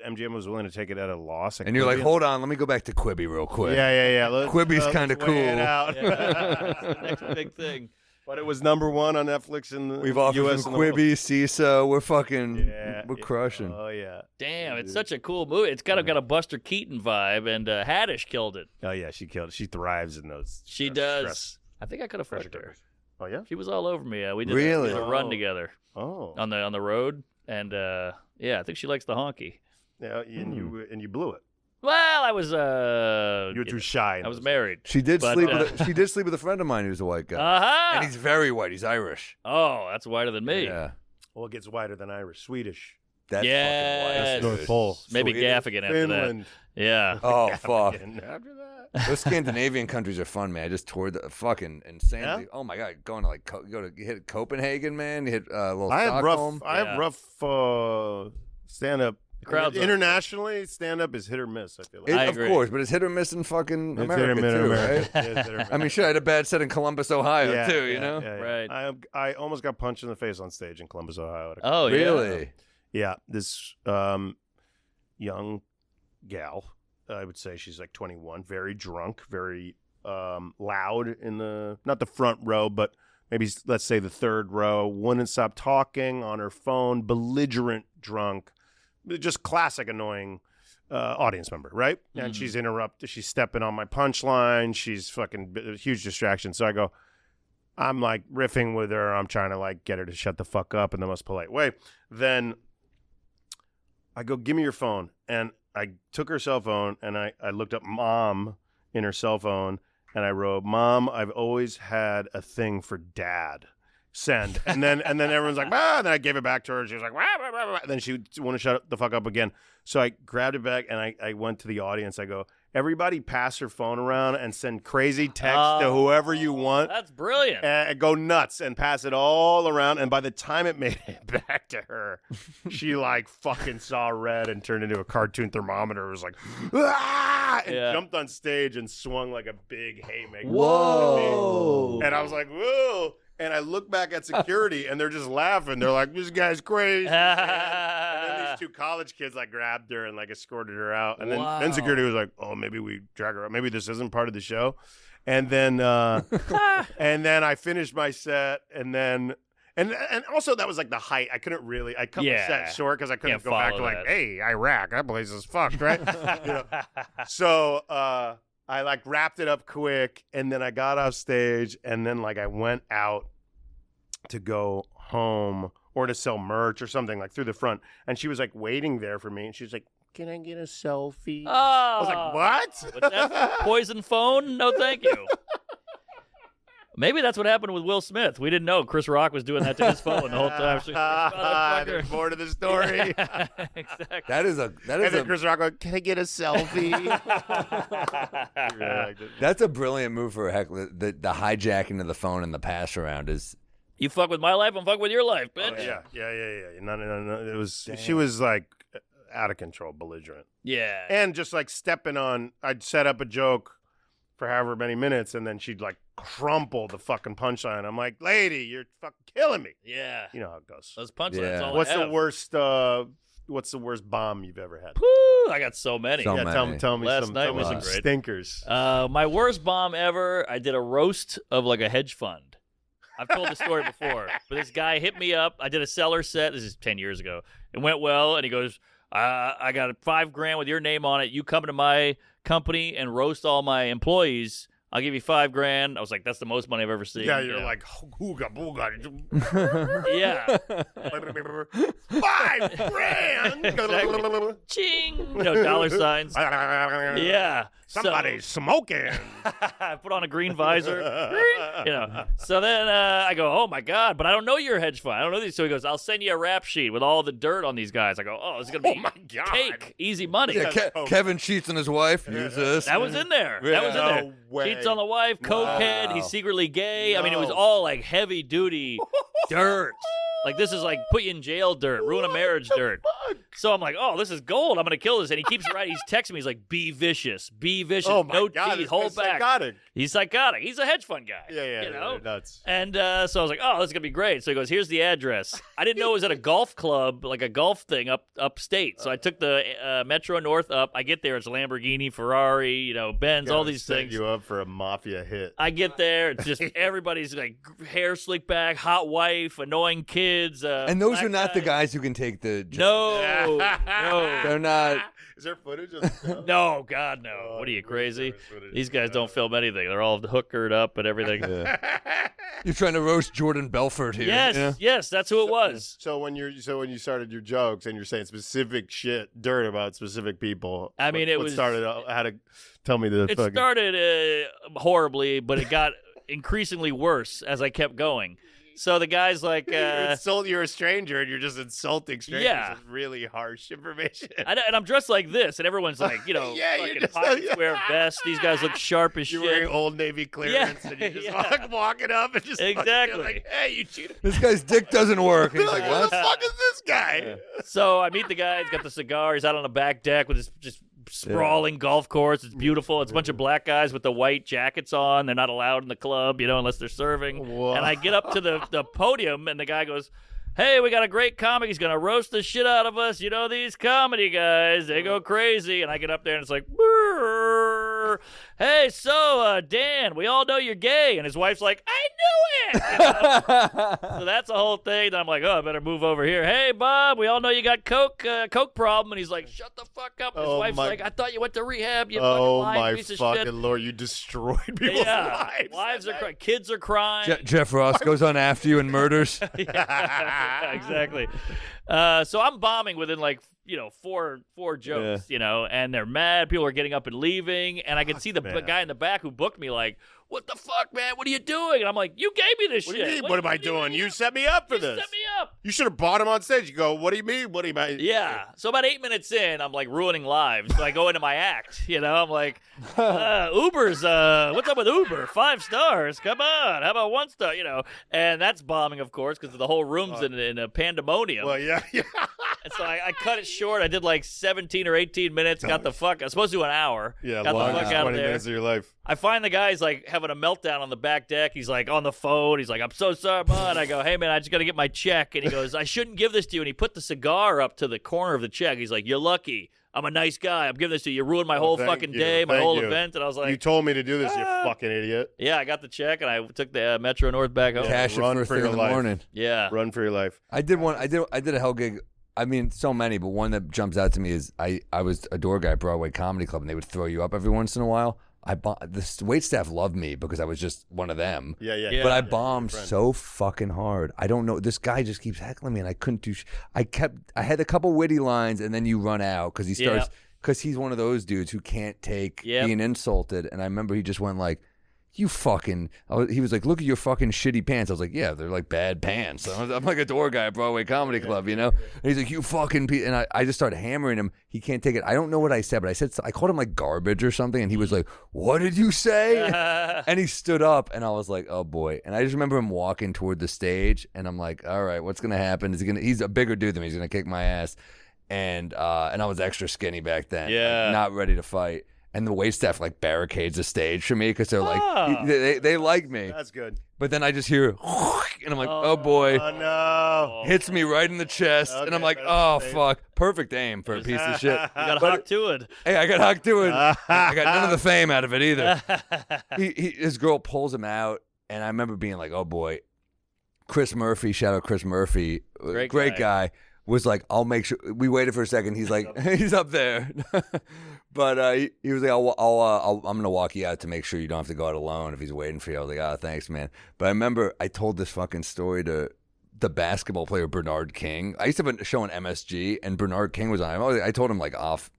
MGM was willing to take it at a loss.
And you're like, hold on, let me go back to Quibi real quick.
Yeah.
Quibi's kind of cool.
That's the next big thing.
But it was number one on Netflix in the
We've offered
US
some
and the world.
Quibi, CISO. We're fucking, we're crushing.
Oh, yeah.
Damn, it's such a cool movie. It's got a Buster Keaton vibe, and Haddish killed it.
Oh, yeah, she killed it. She thrives in those.
She does. I think I could have fucked her.
Oh, yeah?
She was all over me. We did
Really?
a run together
Oh.
on the road, and I think she likes the honky.
Yeah, and you blew it.
Well, I was
You were too shy.
I was married.
She did
But,
sleep with a friend of mine who's a white guy.
Uh-huh.
And he's very white. He's Irish.
Oh, that's whiter than me.
Yeah.
Well, it gets whiter than Irish. Swedish.
That's
Yes.
fucking white.
That's North Pole.
Maybe
Sweden,
Gaffigan after
Finland.
that. Yeah.
Oh, fuck.
And after that.
Those Scandinavian countries are fun, man. I just toured the fucking insanely.
Yeah?
Oh, my God. Going to, like, you hit Copenhagen, man. You hit little
I have
Stockholm.
rough stand-up.
Crowds
internationally, stand-up is hit or miss, I feel like.
I
Of
agree.
course, but it's hit or miss in fucking
It's
America,
hit or miss in
too,
America.
right?
It's hit or miss.
I mean, shit, I had a bad set in Columbus, Ohio, too, you know?
Right.
I almost got punched in the face on stage in Columbus, Ohio.
Oh, yeah.
Really?
Yeah, this young gal, I would say she's like 21, very drunk, very loud in not the front row, but maybe let's say the third row, wouldn't stop talking on her phone, belligerent drunk, just classic annoying audience member, right? And she's interrupted, she's stepping on my punchline, she's fucking a huge distraction. So I'm like riffing with her, I'm trying to like get her to shut the fuck up in the most polite way. Then I go, give me your phone. And I took her cell phone and I looked up mom in her cell phone and I wrote, Mom, I've always had a thing for dad. Send. And then everyone's like, ah, and then I gave it back to her and she was like, wah, wah, wah, wah. Then she wanted to shut the fuck up again. So I grabbed it back and I went to the audience. I go, everybody pass her phone around and send crazy text to whoever you want.
That's brilliant.
And go nuts and pass it all around. And by the time it made it back to her, she like fucking saw red and turned into a cartoon thermometer. It was like, ah! And jumped on stage and swung like a big haymaker.
Whoa.
And I was like, whoa. And I look back at security and they're just laughing. They're like, this guy's crazy. And then these two college kids like grabbed her and like escorted her out. And then security was like, oh, maybe we drag her out. Maybe this isn't part of the show. And then and then I finished my set and then and also that was like the height. I couldn't really I cut my set short because I couldn't go back to like, hey, Iraq, that place is fucked, right? You know? So I like wrapped it up quick and then I got off stage and then like I went out to go home or to sell merch or something like through the front. And she was like waiting there for me and she was like, can I get a selfie?
Oh.
I was like, what?
What's that? Poison phone? No, thank you. Maybe that's what happened with Will Smith. We didn't know Chris Rock was doing that to his phone the whole time.
There's more to the story.
Exactly.
That is
and then Chris Rock goes, can I get a selfie?
That's a brilliant move for a heckler. The hijacking of the phone and the pass around is.
You fuck with my life, I'm fuck with your life, bitch.
Oh, yeah. No. It was. She was like out of control, belligerent.
Yeah.
And just like stepping on. I'd set up a joke for however many minutes, and then she'd like crumple the fucking punchline. I'm like, lady, you're fucking killing me.
Yeah.
You know how it goes.
Those punchlines.
Yeah.
All
What's
I
the
have.
worst? What's the worst bomb you've ever had?
Woo, I got so many.
So
Yeah,
many.
tell me
Last
some.
night
Tell me
was
some
great.
stinkers.
My worst bomb ever, I did a roast of like a hedge fund. I've told the story before, but this guy hit me up. I did a seller set. This is 10 years ago. It went well, and he goes, I got $5,000 with your name on it. You come to my company and roast all my employees. I'll give you $5,000. I was like, that's the most money I've ever seen.
Yeah, you're like, ooga booga.
Yeah.
$5,000.
Ching. You know, dollar signs. Yeah.
Somebody's smoking.
I put on a green visor. You know. So then I go, oh my God, but I don't know your hedge fund. I don't know these. So he goes, I'll send you a rap sheet with all the dirt on these guys. I go, oh, this is gonna be
my God.
cake, easy money.
Yeah, Kevin cheats on his wife. Use this.
That was in there.
Yeah.
That was in there.
No way.
Cheats on the wife, cokehead. He's secretly gay. I mean, it was
No.
all like heavy duty dirt. Like this is like put you in jail dirt, ruin a marriage dirt. So I'm like, oh, this is gold. I'm going to kill this. And he keeps writing. He's texting me. He's like, be vicious. Be vicious.
Oh, my
no
God.
teeth.
This
Hold
guy's
back.
psychotic.
He's psychotic. He's a hedge fund guy.
Yeah,
You know?
they're nuts.
And so I was like, oh, this is going to be great. So he goes, here's the address. I didn't know it was at a golf club, like a golf thing upstate. So I took the Metro North up. I get there. It's Lamborghini, Ferrari, Benz, all these
Set
things.
you up for a mafia hit.
I get there. It's just everybody's like hair slicked back, hot wife, annoying kids.
And those
black
are not the
guy.
guys who can take the job.
No, no.
They're not.
Is there footage of this?
No, God, no.
Oh,
What are you,
really?
crazy?
There is footage.
These guys don't film anything. They're all hookered up and everything.
You're trying to roast Jordan Belfort here.
Yes,
you know?
yes, that's who it was.
So when you started your jokes and you're saying specific dirt about specific people,
I mean,
what started out, how to tell me the
It
fucking
started horribly, but it got increasingly worse as I kept going. So the guy's like,
you're a stranger and you're just insulting strangers
Yeah.
with really harsh information.
and I'm dressed like this, and everyone's like,
Yeah, you're
fucking
just-
pocket
yeah.
square vest. These guys look sharp as
You're
shit.
wearing Old Navy clearance and you're just
Yeah.
walking up and just fucking
Exactly.
like, hey, you cheated.
This guy's dick doesn't work. And he's
Like,
like,
what
what?
the fuck is this guy?
So I meet the guy. He's got the cigar. He's out on the back deck with his just sprawling golf course. It's beautiful. It's a bunch of black guys with the white jackets on. They're not allowed in the club, unless they're serving.
Whoa.
And I get up to the podium, and the guy goes, hey, we got a great comic. He's going to roast the shit out of us. These comedy guys, they go crazy. And I get up there, and it's like, brrr. Hey, so, Dan, we all know you're gay. And his wife's like, I knew it. So that's the whole thing. Then I'm like, oh, I better move over here. Hey, Bob, we all know you got coke problem. And he's like, shut the fuck up. And his
Oh,
wife's
my-
like, I thought you went to rehab. You
Oh
fucking lying
my
piece of
fucking
shit.
lord! You destroyed people's lives.
Wives are crying. Kids are crying.
Jeff Ross goes on after you and murders.
Yeah, exactly. So I'm bombing within like four jokes, and they're mad. People are getting up and leaving, and I can see the
man.
guy in the back who booked me like, "What the fuck, man? What are you doing?" And I'm like, "You gave me this
What
shit.
do you mean? What am I doing? You set me up for
You
this.
set me up."
You should have brought him on stage. You go, what do you mean? What do you mean?
Yeah. So about 8 minutes in, I'm like ruining lives. So I go into my act. I'm like, Uber's. What's up with Uber? 5 stars. Come on. How about 1 star? And that's bombing, of course, because the whole room's in a pandemonium.
Well, yeah.
And so I cut it short. I did like 17 or 18 minutes. Got the fuck. I was supposed to do an hour.
Yeah,
got the
longest
fuck out of
20
there.
minutes of your life.
I find the guy's like having a meltdown on the back deck. He's like on the phone. He's like, I'm so sorry, man. I go, hey, man, I just got to get my check. And he goes, I shouldn't give this to you. And he put the cigar up to the corner of the check. He's like, you're lucky. I'm a nice guy. I'm giving this to you. You ruined my whole
thank
fucking
you.
day, my
Thank
whole
you.
event. And I was like,
You told me to do this, you fucking idiot.
yeah, I got the check, and I took the Metro North back home.
Cash it
Run
first
for
thing
your
in the
life.
morning.
Yeah.
Run for your life.
I did a hell gig. I mean, so many, but one that jumps out to me is I was a door guy at Broadway Comedy Club, and they would throw you up every once in a while. The wait staff loved me because I was just one of them.
Yeah.
But I bombed so fucking hard. I don't know. This guy just keeps heckling me, and I couldn't do. I had a couple witty lines, and then you run out because he starts. Because he's one of those dudes who can't take being insulted. And I remember he just went like, "You fucking." He was like, "Look at your fucking shitty pants." I was like, "Yeah, they're like bad pants." I'm like a door guy at Broadway Comedy Club, And he's like, "You fucking," and I just started hammering him. He can't take it. I don't know what I said, but I called him like garbage or something, and he was like, "What did you say?" And he stood up, and I was like, "Oh boy!" And I just remember him walking toward the stage, and I'm like, "All right, what's gonna happen? He's a bigger dude than me. He's gonna kick my ass." And I was extra skinny back then,
Yeah.
not ready to fight. And the waitstaff like barricades the stage for me because they're like, they like me.
That's good.
But then I just hear, and I'm like, oh boy,
Oh, no.
hits me right in the chest, and I'm
Okay,
like,
that's
oh
safe.
fuck, perfect aim for a piece of shit.
You got
But-
hooked to it.
Hey, I got hooked to it. I got none of the fame out of it either. His girl pulls him out, and I remember being like, oh boy. Chris Murphy, shout out Chris Murphy, great guy, was like, I'll make sure. We waited for a second. He's like, he's up there. But he was like, I'm going to walk you out to make sure you don't have to go out alone if he's waiting for you. I was like, oh, thanks, man. But I remember I told this fucking story to the basketball player Bernard King. I used to have a show on MSG, and Bernard King was on. I told him like off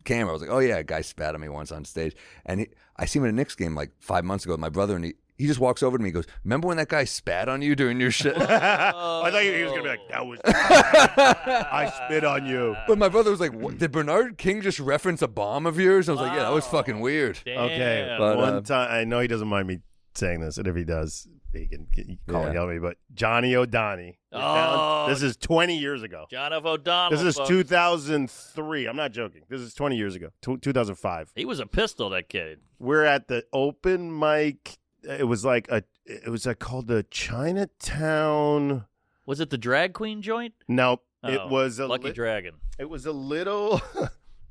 camera. I was like, oh yeah, a guy spat on me once on stage. And I see him at a Knicks game like 5 months ago with my brother, and he just walks over to me and goes, remember when that guy spat on you during your shit?
I thought he was going to be like, that was I spit on you.
But my brother was like, what? Did Bernard King just reference a bomb of yours? I was like, yeah, that was fucking weird.
Damn.
Okay,
But,
one time, I know he doesn't mind me saying this, and if he does, he can call and yell at me. But Johnny O'Donnell.
Oh.
This is 20 years ago.
John F. O'Donnell.
This is
folks.
2003. I'm not joking. This is 20 years ago. 2005.
He was a pistol, that kid.
We're at the open mic. It was called the Chinatown.
Was it the drag queen joint?
No,
Oh,
it was a
Lucky Dragon.
It was a little.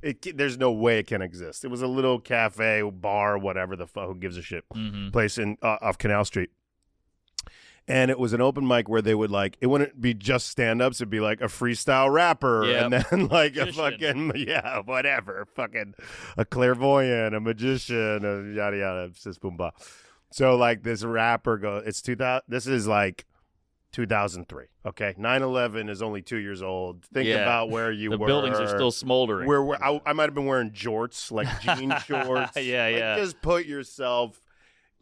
There's no way it can exist. It was a little cafe, bar, whatever the fuck. Who gives a shit? Place in off Canal Street. And it was an open mic where they would it wouldn't be just stand-ups. It'd be like a freestyle rapper and then like a fucking, whatever. Fucking a clairvoyant, a magician, a yada yada, sis boom ba. So like this rapper this is like 2003. Okay. 9/11 is only 2 years old. Think about where you were.
The buildings are still smoldering.
I might have been wearing jorts, like jean shorts.
Yeah.
Just put yourself.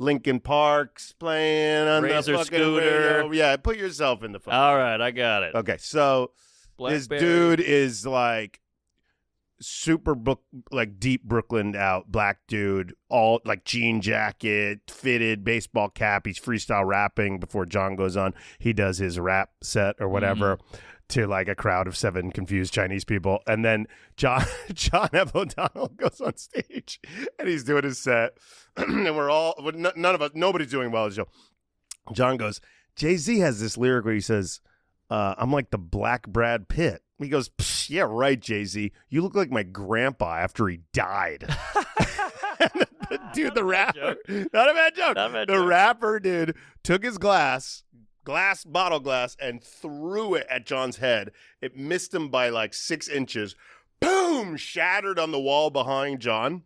Linkin Park's playing on
Razor
the fucking
scooter.
radio. Yeah, put yourself in the fucking.
All right, I got it.
Okay, so this dude is like super deep Brooklyn out black dude, all like jean jacket, fitted baseball cap. He's freestyle rapping before John goes on. He does his rap set or whatever. To like a crowd of 7 confused Chinese people. And then John F. O'Donnell goes on stage and he's doing his set. And we're all, none of us, nobody's doing well at the show. John goes, Jay-Z has this lyric where he says, I'm like the black Brad Pitt. He goes, yeah, right, Jay-Z. You look like my grandpa after he died. Dude, the rapper, not a bad joke. The rapper, dude, took his bottle glass, and threw it at John's head. It missed him by like 6 inches. Boom! Shattered on the wall behind John.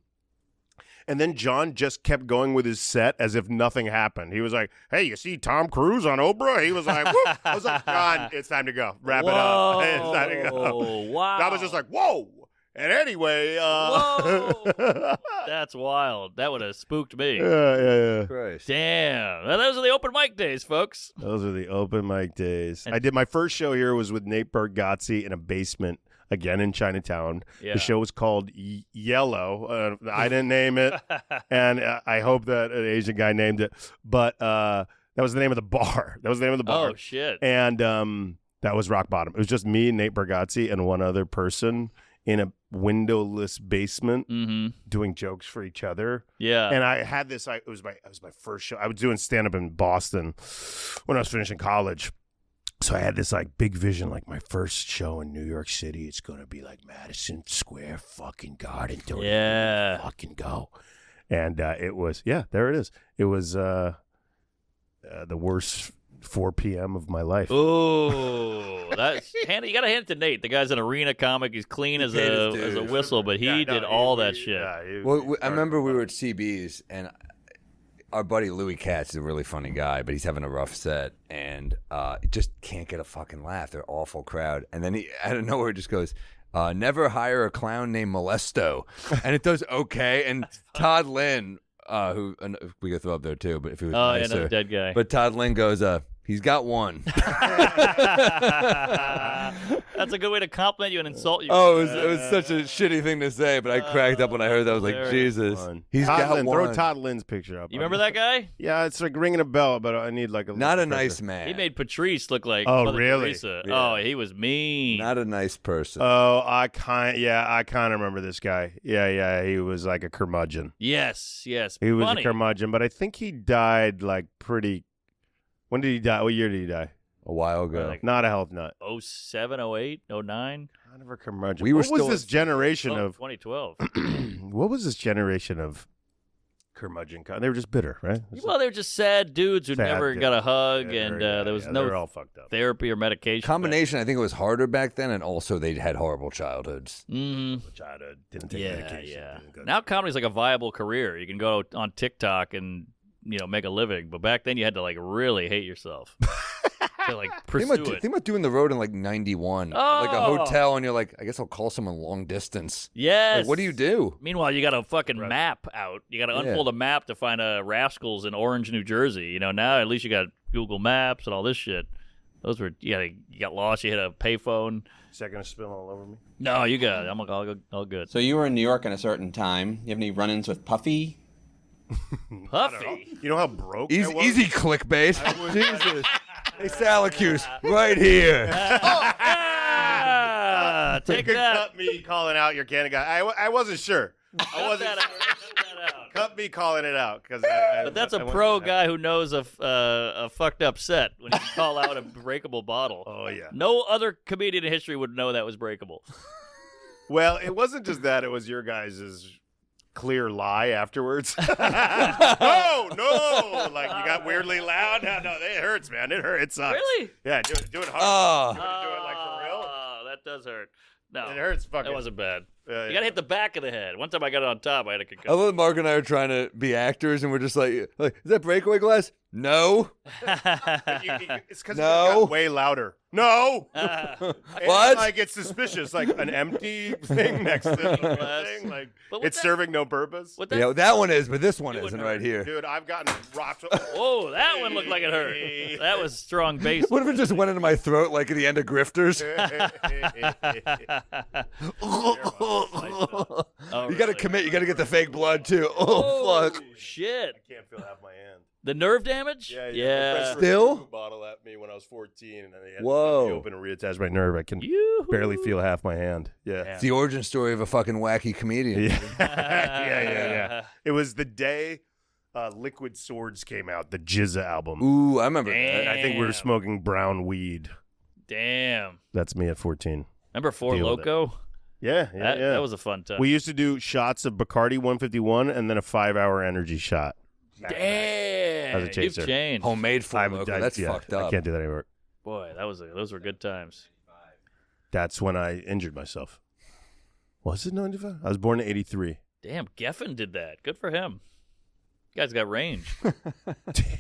And then John just kept going with his set as if nothing happened. He was like, hey, you see Tom Cruise on Oprah? He was like, whoop. I was like, John, it's time to go. Wrap it up. It's time to go.
Wow.
I was just like, whoa. And anyway,
whoa. That's wild. That would have spooked me.
Yeah.
Christ.
Damn. Well, those are the open mic days, folks.
Those are the open mic days. I did my first show here was with Nate Bargatze in a basement, again in Chinatown.
Yeah.
The show was called Yellow. I didn't name it, and I hope that an Asian guy named it. But that was the name of the bar.
Oh, shit.
And that was rock bottom. It was just me, Nate Bargatze, and one other person in a windowless basement doing jokes for each other.
Yeah.
And I had this, it was my first show. I was doing stand-up in Boston when I was finishing college. So I had this like big vision, like my first show in New York City, it's going to be like Madison Square fucking Garden. Don't even fucking go. And it was, there it is. It was the worst 4 p.m. of my life.
Ooh, that's you got to hand it to Nate. The guy's an arena comic. He's clean as a whistle, but he did all that shit.
I remember we were at CB's and our buddy Louis Katz is a really funny guy, but he's having a rough set and just can't get a fucking laugh. They're an awful crowd. And then he out of nowhere just goes, never hire a clown named Molesto. And it does okay. And Todd Lynn, who we could throw up there too, but if he was nicer.
Another dead guy.
But Todd Lynn goes, he's got one.
That's a good way to compliment you and insult you.
Oh, it was such a shitty thing to say, but I cracked up when I heard that. I was like, Jesus. He's
Todd
got
Lynn,
one.
throw Todd Lynn's picture up.
You remember that guy?
Yeah, it's like ringing a bell, but I need like a
Not a
picture.
nice man.
He made Patrice look like
Oh, really?
Teresa.
Yeah.
Oh, he was mean.
Not a nice person.
Oh, I kind of remember this guy. Yeah, he was like a curmudgeon.
Yes.
He was
Funny.
a curmudgeon, but I think he died like pretty. When did he die? What year did he die?
A while ago.
Like
Not a health nut.
07, 08, 09?
Kind of a curmudgeon.
We were
what was
still-
this generation of?
2012.
What was this generation of curmudgeon? They were just bitter, right?
Well, they were just sad dudes who
Sad
never
dudes.
got a hug,
Yeah,
and
yeah,
there was
yeah, they were
no
all fucked up.
therapy or medication.
Combination, I think it was harder back then, and also they had horrible childhoods.
Mm-hmm.
Which I didn't take
Yeah.
medication. Didn't go-
Now comedy's like a viable career. You can go on TikTok and make a living, but back then you had to like really hate yourself to like pursue it.
Think about doing the road in like 91.
Oh.
Like a hotel, and you're like, I guess I'll call someone long distance.
Yes.
Like, what do you do?
Meanwhile, you got a fucking map out. You got to unfold a map to find a Rascals in Orange, New Jersey. Now at least you got Google Maps and all this shit. Those were you got lost. You hit a payphone.
Second to spill all over me.
No, you got it. I'm all good.
So you were in New York at a certain time. You have any run-ins with Puffy?
Puffy.
You know how broke I was?
Easy clickbait. Jesus. Hey, Salacuse, right here.
Ah,
You
take
could
that.
cut me calling out your Canada guy. I wasn't sure. I wasn't
Cut that
sure.
out. Cut that out.
Cut me calling it out because.
But that's a pro guy who knows a fucked up set when he can call out a breakable bottle.
Oh yeah.
No other comedian in history would know that was breakable.
Well, it wasn't just that; it was your guys' clear lie afterwards. No, like you got weirdly loud. No, it hurts, man. It hurts. It sucks.
Really?
Yeah, do it hard.
Oh.
You wanna do it like for real?
That does hurt. No,
It hurts. Fucking.
that wasn't bad.
Yeah.
You gotta hit the back of the head. One time I got it on top, I had a
I
concussion.
love that Mark and I are trying to be actors, and we're just like, is that breakaway glass? No.
It's because
No.
it got way louder. No.
What?
Like it's suspicious, like an empty thing next to the thing, like
But what
it's
that-
serving no purpose.
What that?
Yeah, that one is, but this one
It
isn't
wouldn't
right here.
Dude, I've gotten rocked.
Whoa, that one looked like it hurt. That was strong bass.
What if it just went into my throat like at the end of Grifters?
Oh,
You got to
really?
commit. You got to get the fake blood too. Oh, fuck.
Shit.
I can't feel half my hand.
The nerve damage?
My friends
Yeah.
threw
Still?
a bottle at me when I was 14, and then they had
Whoa.
to open and reattach my nerve. I can
Yoo-hoo.
barely feel half my hand. Yeah.
It's the origin story of a fucking wacky comedian.
Yeah. It was the day Liquid Swords came out, the Jizza album.
Ooh, I remember
And
that.
I think we were
Damn.
smoking brown weed.
Damn.
That's me at 14.
Remember Four
Deal with
Loko?
Yeah,
That was a fun time.
We used to do shots of Bacardi 151 and then a 5-hour energy shot. As a
Damn. You've
chaser.
changed.
Homemade for That's fucked up.
I can't do that anymore.
Boy, those were good times.
That's when I injured myself. Was it 95? I was born in 83.
Damn, Geffen did that. Good for him. Guy's got range.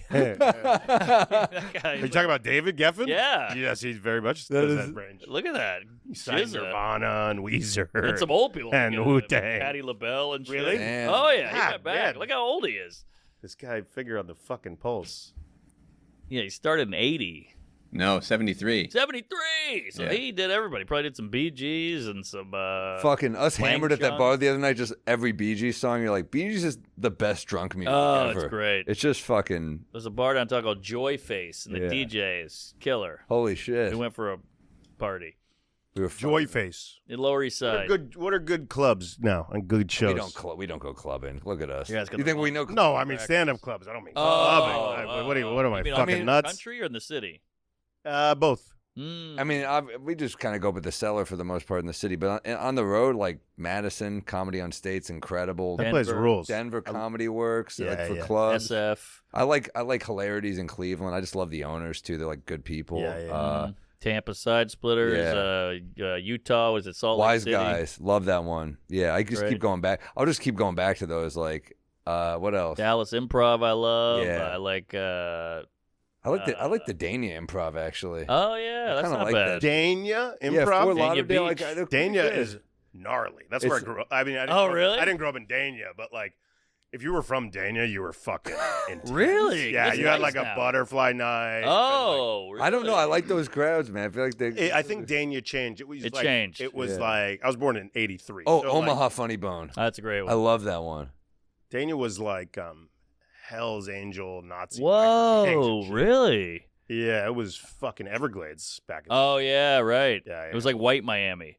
Hey.
That guy-
Are you talking about David Geffen?
Yeah.
Yes, he's very much
That
does
is-
that range.
Look at that.
He signed
Jizza.
Nirvana and Weezer.
And some old people.
And
together.
Wu-Tang.
Patti LaBelle and shit.
Really?
Damn.
Oh, yeah. He
God,
went back.
man.
Look how old he is.
This guy figure on the fucking pulse.
Yeah, he started in 80.
No, 73.
73! So
Yeah.
he did everybody. Probably did some Bee Gees and some...
Fucking us
Wang
hammered at that
Chung.
bar the other night. Just every Bee Gees song, you're like, Bee Gees is the best drunk music
Oh,
ever.
it's great.
It's just fucking
There's a bar downtown called Joy Face, and the
Yeah.
DJ is killer.
holy shit.
We went for a party
We were
Joy Face.
in Lower East Side.
What are good clubs now and good shows?
We don't go clubbing. Look at us.
You guys got
You
the
think we know?
No, I mean stand-up clubs. I don't mean
Oh,
clubbing. What am I
you mean
fucking
in
nuts?
the country or in the city?
Both.
Mm.
I mean, we just kind of go with the cellar for the most part in the city, but on the road, like Madison, Comedy on State's incredible.
That place
Denver.
rules.
Denver Comedy Works,
Yeah,
like for
yeah.
clubs.
SF.
I like Hilarities in Cleveland. I just love the owners too. They're like good people.
Yeah, yeah.
Tampa Side Splitters. Utah. Was it Salt Lake
Wise
City?
Guys, love that one. Yeah, I just
Great.
keep going back. I'll just keep going back to those. Like, what else?
Dallas Improv. I love.
Yeah.
I like.
I like the Dania Improv actually.
Oh yeah, that's
kinda
not
like
bad.
Dania
Yeah,
Improv.
Fort
Dania
Lauderdale.
Beach.
They're pretty
Dania
good.
is gnarly. That's where I
It's-
grew up. I mean, I didn't
Oh,
grow up-
really?
I didn't grow up in Dania, but like, if you were from Dania, you were fucking intense.
Really?
Yeah,
That's
you had
nice
like
now.
a butterfly night. and,
Oh,
I don't know. I
really?
like those crowds, man. I feel like they.
like, I think Dania changed. It was
It
like,
changed.
It was
Yeah.
like I was born in '83.
Oh,
so, like,
Omaha Funny Bone.
That's a great one.
I love that one.
Dania was like Hell's Angel Nazi.
Whoa,
gangs and shit.
really?
Yeah, it was fucking Everglades back in
Oh yeah, right.
Yeah,
It was
yeah.
like White Miami.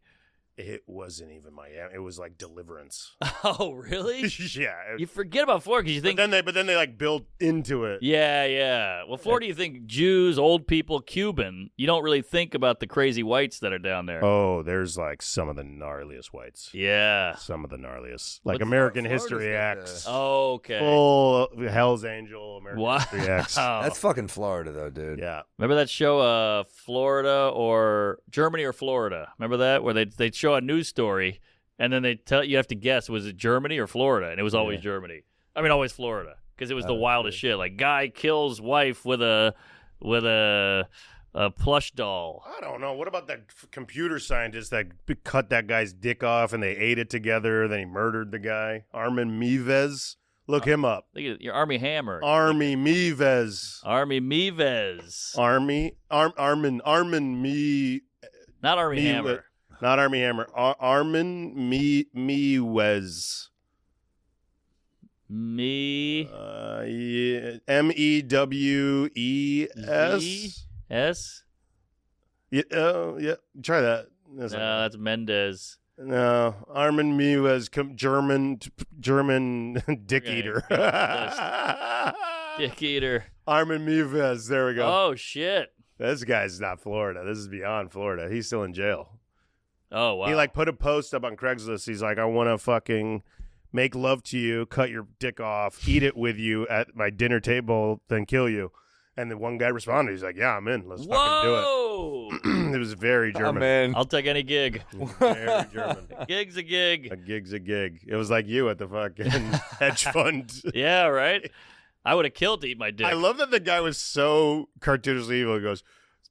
It wasn't even Miami. It was like Deliverance.
Oh really?
Yeah.
You forget about Florida because you think.
But then they like built into it.
Yeah, yeah. Well, Florida, you think Jews, old people, Cuban. You don't really think about the crazy whites that are down there.
Oh, there's like some of the gnarliest whites.
Yeah.
Some of the gnarliest. Like
What's-
American
Florida's
History
got
X.
Okay.
Full Hell's Angel, American
Wow.
History X.
That's fucking Florida, though, dude.
Yeah.
Remember that show, Florida or Germany or Florida? Remember that where they'd show a news story and then they tell you have to guess was it Germany or Florida, and it was always Germany. I mean, always Florida because it was the wildest shit. Like guy kills wife with a plush doll.
I don't know. What about that computer scientist that cut that guy's dick off and they ate it together? Then he murdered the guy. Armin Meiwes. Look him up.
Look at your Army Hammer.
Army Meiwes.
Army Meiwes.
Armin Me.
Not Army
Me-
Hammer.
Not Army Hammer. Armin Meiwes.
Me.
Yeah, MEWES.
S.
Yeah, yeah. Try that.
No, that's Mendez.
No, Armin Mewes, German dick
Okay,
eater.
Dick eater.
Armin Mewes. There we go.
Oh shit.
This guy's not Florida. This is beyond Florida. He's still in jail.
Oh wow.
He like put a post up on Craigslist. He's like, I want to fucking make love to you, cut your dick off, eat it with you at my dinner table, then kill you. And the one guy responded. He's like, yeah, I'm in. Let's fucking do it. It was very German.
Oh, man.
I'll take any gig.
Very German.
Gig's a gig.
A gig's a gig. It was like you at the fucking hedge fund.
Yeah, right. I would have killed to eat my dick.
I love that the guy was so cartoonishly evil. He goes,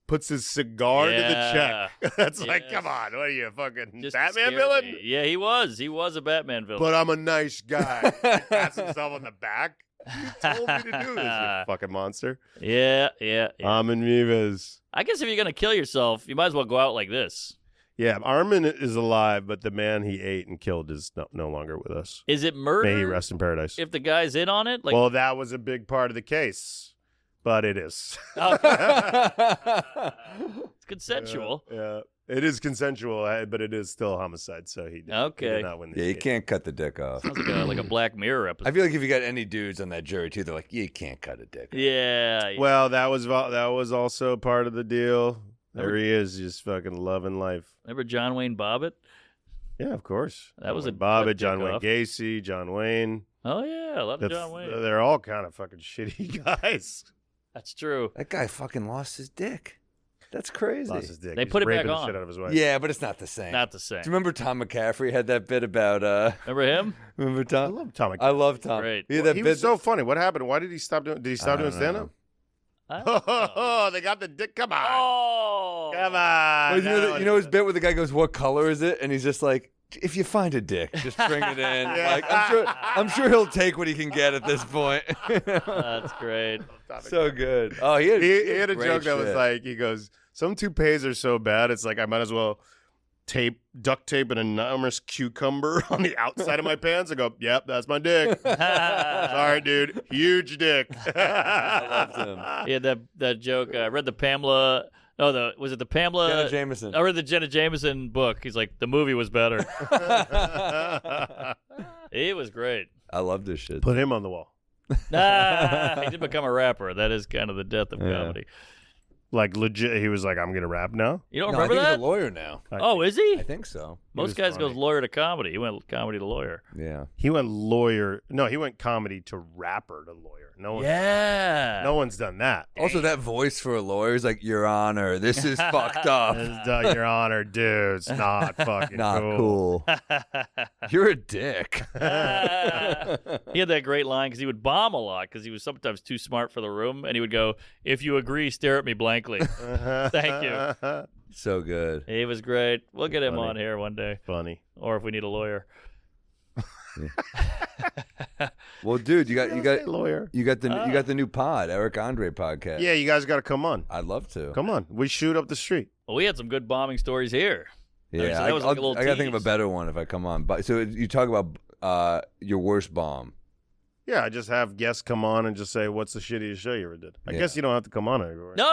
puts his cigar to the check. That's like, come on. What are you, fucking
Just
Batman
scared
villain?
me. Yeah, he was. He was a Batman villain.
But I'm a nice guy. He pats himself on the back. You told me to do this, you fucking monster.
Yeah.
Armin Mewes.
I guess if you're going to kill yourself, you might as well go out like this.
Yeah, Armin is alive, but the man he ate and killed is no longer with us.
Is it murder?
May he rest in paradise.
If the guy's in on it? Like,
Well, that was a big part of the case, but it is.
it's consensual.
Yeah, it is consensual, but it is still homicide, so he did not win the
Yeah, you
case.
can't cut the dick off.
Sounds like a Black Mirror episode.
I feel like if you got any dudes on that jury too, they're like, you can't cut a dick.
Yeah.
Well, that was also part of the deal. There he is, just fucking loving life.
Remember John Wayne Bobbitt?
Yeah, of course.
That was a
Bobbitt,
cut
John
dick
Wayne
off.
Gacy, John Wayne.
Oh, yeah. I love John Wayne.
They're all kind of fucking shitty guys.
That's true.
That guy fucking lost his dick. That's crazy.
Lost his dick.
They
He's
put it back
raping the
on.
shit out of his wife.
Yeah, but it's not the same.
Not the same.
Do you remember Tom McCaffrey had that bit about
Remember him?
remember
I
Tom?
love Tom.
I love Tom.
Great.
He had
Well,
that
he
bit
was so funny. What happened? Why did he stop doing? Did he stop
I
doing
don't
stand up?
Oh.
They got the dick. Come on.
Oh.
Come on.
Well, you know his bit where the guy goes, "What color is it?" And he's just like, "If you find a dick, just bring it in."
Yeah.
Like I'm sure he'll take what he can get at this point.
That's great.
So good. Oh, he
He had a
great
joke that was
shit.
like, he goes, some toupees are so bad, it's like I might as well duct tape an enormous cucumber on the outside of my pants and go, yep, that's my dick. Sorry, dude. Huge dick.
I loved him.
He had that joke. I read the Pamela. No, was it the Pamela?
Jenna Jameson.
I read the Jenna Jameson book. He's like, the movie was better. It was great.
I love this shit.
Put him on the wall.
He did become a rapper. That is kind of the death of comedy.
Like, legit, he was like, I'm going to rap now.
You don't
No, I
remember
think
that?
he's a lawyer now.
Oh, is he?
I think so.
Most
was
guys
funny.
goes lawyer to comedy. He went comedy to lawyer.
Yeah.
He went lawyer. No, he went comedy to rapper to lawyer. No one's done that.
Also, that voice for a lawyer is like, Your Honor, this is fucked up.
Your Honor, dude, it's not fucking
Not cool. You're a dick.
He had that great line because he would bomb a lot because he was sometimes too smart for the room, and he would go, "If you agree, stare at me blankly." Thank you.
So good.
He was great. We'll get him
Funny.
on here one day,
Funny.
or if we need a lawyer.
Well, dude, you got
lawyer.
you got the new pod, Eric Andre podcast.
Yeah, you guys got to come on.
I'd love to.
Come on. We shoot up the street.
Well, we had some good bombing stories here.
Yeah,
that was like a little
I gotta think of a
tease.
better one if I come on. But so you talk about your worst bomb.
Yeah, I just have guests come on and just say, what's the shittiest show you ever did? I
Yeah.
guess you don't have to come on anymore.
No.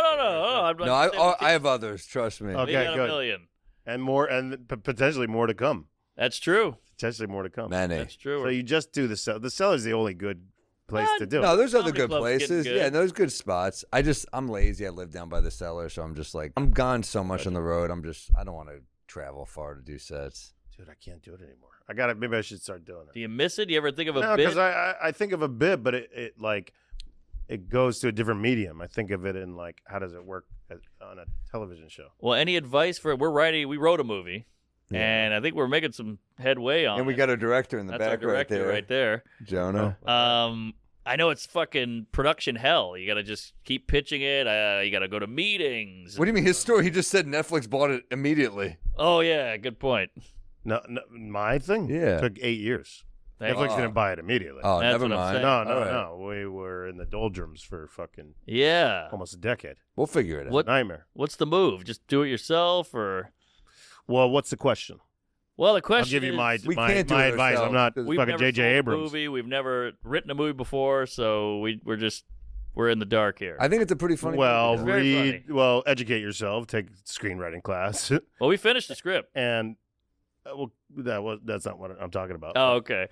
I'm
No, I have others. Trust me.
Okay.
we got
good.
a million.
And more, and potentially more to come.
That's true.
Potentially more to come.
Many.
That's true.
So you just do the cellar. The cellar's the only good place to do it.
No, there's other
Comedy
good
club's getting
places.
good.
Yeah, those good spots. I'm lazy. I live down by the cellar, so I'm just like, I'm gone so much on the road. I don't want to travel far to do sets.
Dude, I can't do it anymore. Maybe I should start doing it.
Do you miss it? Do you ever think of a
No,
bit?
because I think of a bit, but it goes to a different medium. I think of it in like, how does it work on a television show?
Well, any advice for we wrote a movie, and I think we're making some headway on
And we
it.
got a director in the
That's our
back right
director
there.
right there.
Jonah.
I know it's fucking production hell. You got to just keep pitching it. You got to go to meetings.
What do you mean? His story, he just said Netflix bought it immediately.
Oh, yeah. Good point.
No, my thing?
Yeah.
Took 8 years.
Thank
Netflix
you.
didn't buy it immediately.
Oh,
That's
never
what I'm
mind.
saying.
No.
All right.
We were in the doldrums for fucking
Yeah.
almost a decade.
We'll figure it out.
What-
Nightmare.
What's the move? Just do it yourself or...
Well, what's the question?
Well, the
I'll
question
give you
is,
my
we can't do it
advice. I'm not
ourselves,
we've
fucking
never
J.J.
sold a
Abrams.
movie. We've never written a movie before, so we're in the dark here.
I think it's a pretty funny.
Well,
movie, though.
Very
read. Well, educate yourself. Take screenwriting class,
Well, we finished the script.
and that's not what I'm talking about.
Oh, okay.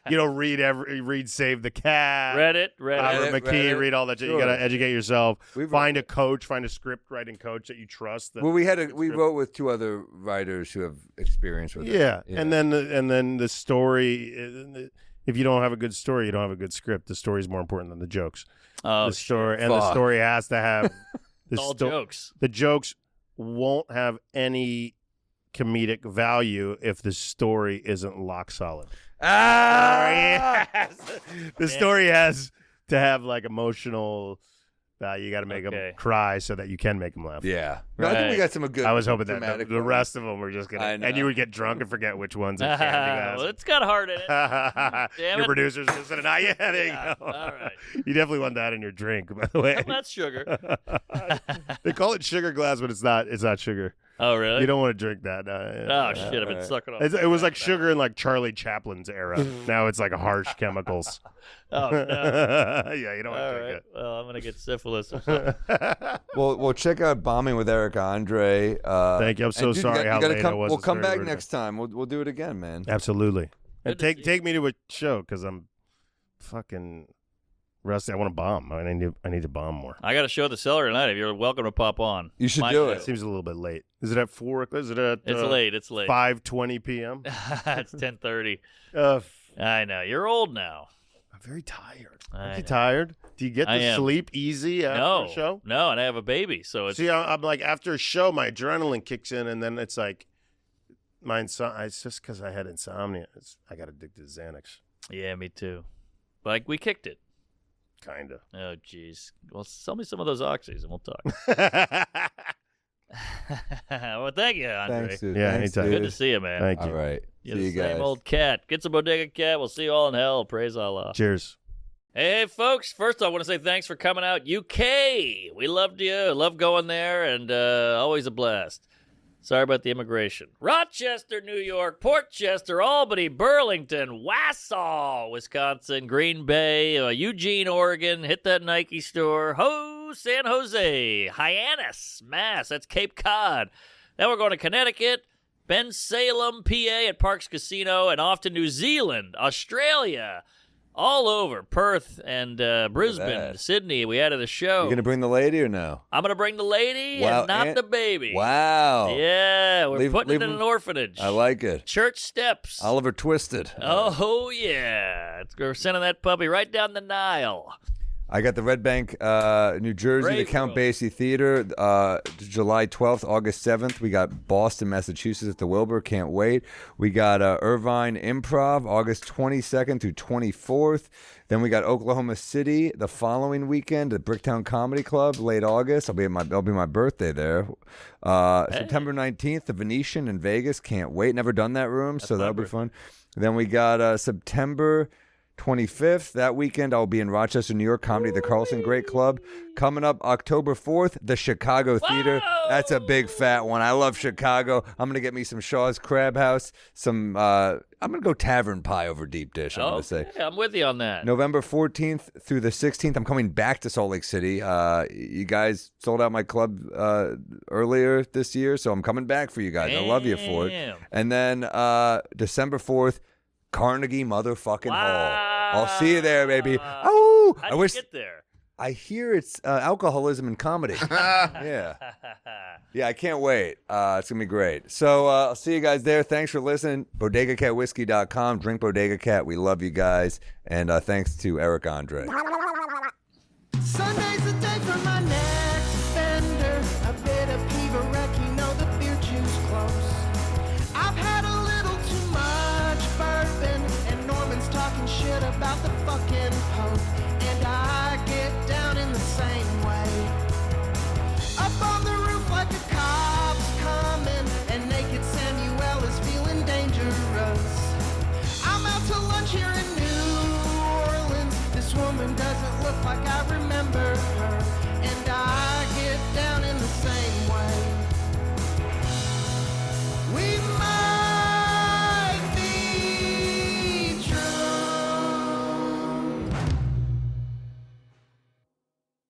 Read Save the Cat.
Read it.
Robert
Reddit,
McKee,
Reddit.
read all that shit.
Sure.
You gotta educate yourself.
We've-
Find a coach, find a script writing coach that you trust.
Well, we wrote with 2 other writers who have experience with it.
Yeah, and then the story. If you don't have a good story, you don't have a good script. The story is more important than the jokes.
Oh,
The story
shit.
the
Fuck.
story has to have
it's all jokes.
The jokes won't have any comedic value if the story isn't lock solid. The story has to have like emotional value. You got to make them cry so that you can make them laugh.
Yeah. No, I think we got some good.
I was hoping that
dramatic
the
ones.
rest of them were just gonna,
I know.
and you would get drunk and forget which ones. Are candy
Well, it's got heart in it. Damn
Your
it.
producers listening. Yeah, there you go.
All right.
You definitely want that in your drink, by the way.
Well, that's sugar.
They call it sugar glass, but it's not. It's not sugar.
Oh, really?
You don't want to drink that.
Oh, shit. I've been sucking on
It was like sugar in like Charlie Chaplin's era. Now it's like harsh chemicals.
Oh, no.
Yeah, you don't want
All
to
right.
drink
Well, I'm going to get syphilis or something.
it.
Well, check out Bombing with Eric Andre.
Thank you. I'm so
and dude,
sorry
you
how
gotta
late
come,
I was.
We'll
It's
come
very
back
rude.
next time. We'll do it again, man.
Absolutely. And
Good to see
take me to a show because I'm fucking rusty. I want to bomb. I need to bomb more.
I got a show at the Cellar tonight. If you're welcome to pop on.
You should
My
do
show.
it.
Seems a little bit late. Is it at 4? Is it at?
It's late. It's late.
5:20 p.m.
It's 10:30.
I'm
I know. You're old now.
very tired.
I
Aren't you
know.
tired? Do you get
I
to
am.
sleep easy after
No.
a show?
No, and I have a baby, so it's
See, I'm like after a show, my adrenaline kicks in, and then it's like it's just because I had insomnia. I got addicted to Xanax,
yeah, me too. Like we kicked it.
kinda.
Oh, jeez. Well, sell me some of those oxys and we'll talk. Well, thank you, Andre.
Thanks, dude.
Yeah,
Thanks,
anytime.
Good
dude.
to see you, man.
Thank you.
All right.
You're
See
the
you
same
guys.
old cat. Get some Bodega Cat. We'll see you all in hell. Praise Allah.
Cheers.
Hey, folks. First, I want to say thanks for coming out. UK. We loved you. Love going there, and always a blast. Sorry about the immigration. Rochester, New York, Portchester, Albany, Burlington, Wausau, Wisconsin, Green Bay, Eugene, Oregon. Hit that Nike store. San Jose, Hyannis, Mass. That's Cape Cod. Then we're going to Connecticut, Bensalem, PA at Parks Casino, and off to New Zealand, Australia, all over, Perth and Brisbane,
that.
Sydney. We added a show.
You gonna bring the lady or no?
I'm going to bring the lady
Wow,
and not
and-
the baby.
Wow.
Yeah, we're
Leave-
putting
leave
it in
him-
an orphanage.
I like it.
Church steps.
Oliver Twisted.
Oh, yeah. We're sending that puppy right down the Nile.
I got the Red Bank, New Jersey, the
Great
Count
room.
Basie Theater, July 12th, August 7th. We got Boston, Massachusetts at the Wilbur. Can't wait. We got Irvine Improv, August 22nd through 24th. Then we got Oklahoma City the following weekend at Bricktown Comedy Club, late August. That'll be my birthday there. September 19th, the Venetian in Vegas. Can't wait. Never done that room, so
my
that'll be
birthday.
fun. Then we got September 25th. That weekend, I'll be in Rochester, New York, Comedy at the Carlson Great Club. Coming up October 4th, the Chicago Theater. That's a big fat one. I love Chicago. I'm going to get me some Shaw's Crab House, I'm going to go Tavern Pie over Deep Dish, I'm going to say.
Okay, I'm with you on that.
November 14th through the 16th, I'm coming back to Salt Lake City. You guys sold out my club earlier this year, so I'm coming back for you guys. I love you for it.
Damn.
And then December 4th, Carnegie motherfucking Hall. I'll see you there, baby. Oh,
How
I
did
wish.
you get there?
I hear it's alcoholism and comedy. Yeah, I can't wait. It's gonna be great. So I'll see you guys there. Thanks for listening. BodegaCatWhiskey.com. Drink Bodega Cat. We love you guys, and thanks to Eric Andre.
Sunday's the day for my next bender. A bit of Pivarek, you know the beer juice close. I've had a little too much bourbon, and Norman's talking shit about the fucking Pope. And I get down in the same way. Up on the roof like a cop's coming, and naked Samuel is feeling dangerous. I'm out to lunch here in New Orleans. This woman doesn't look like I remember her.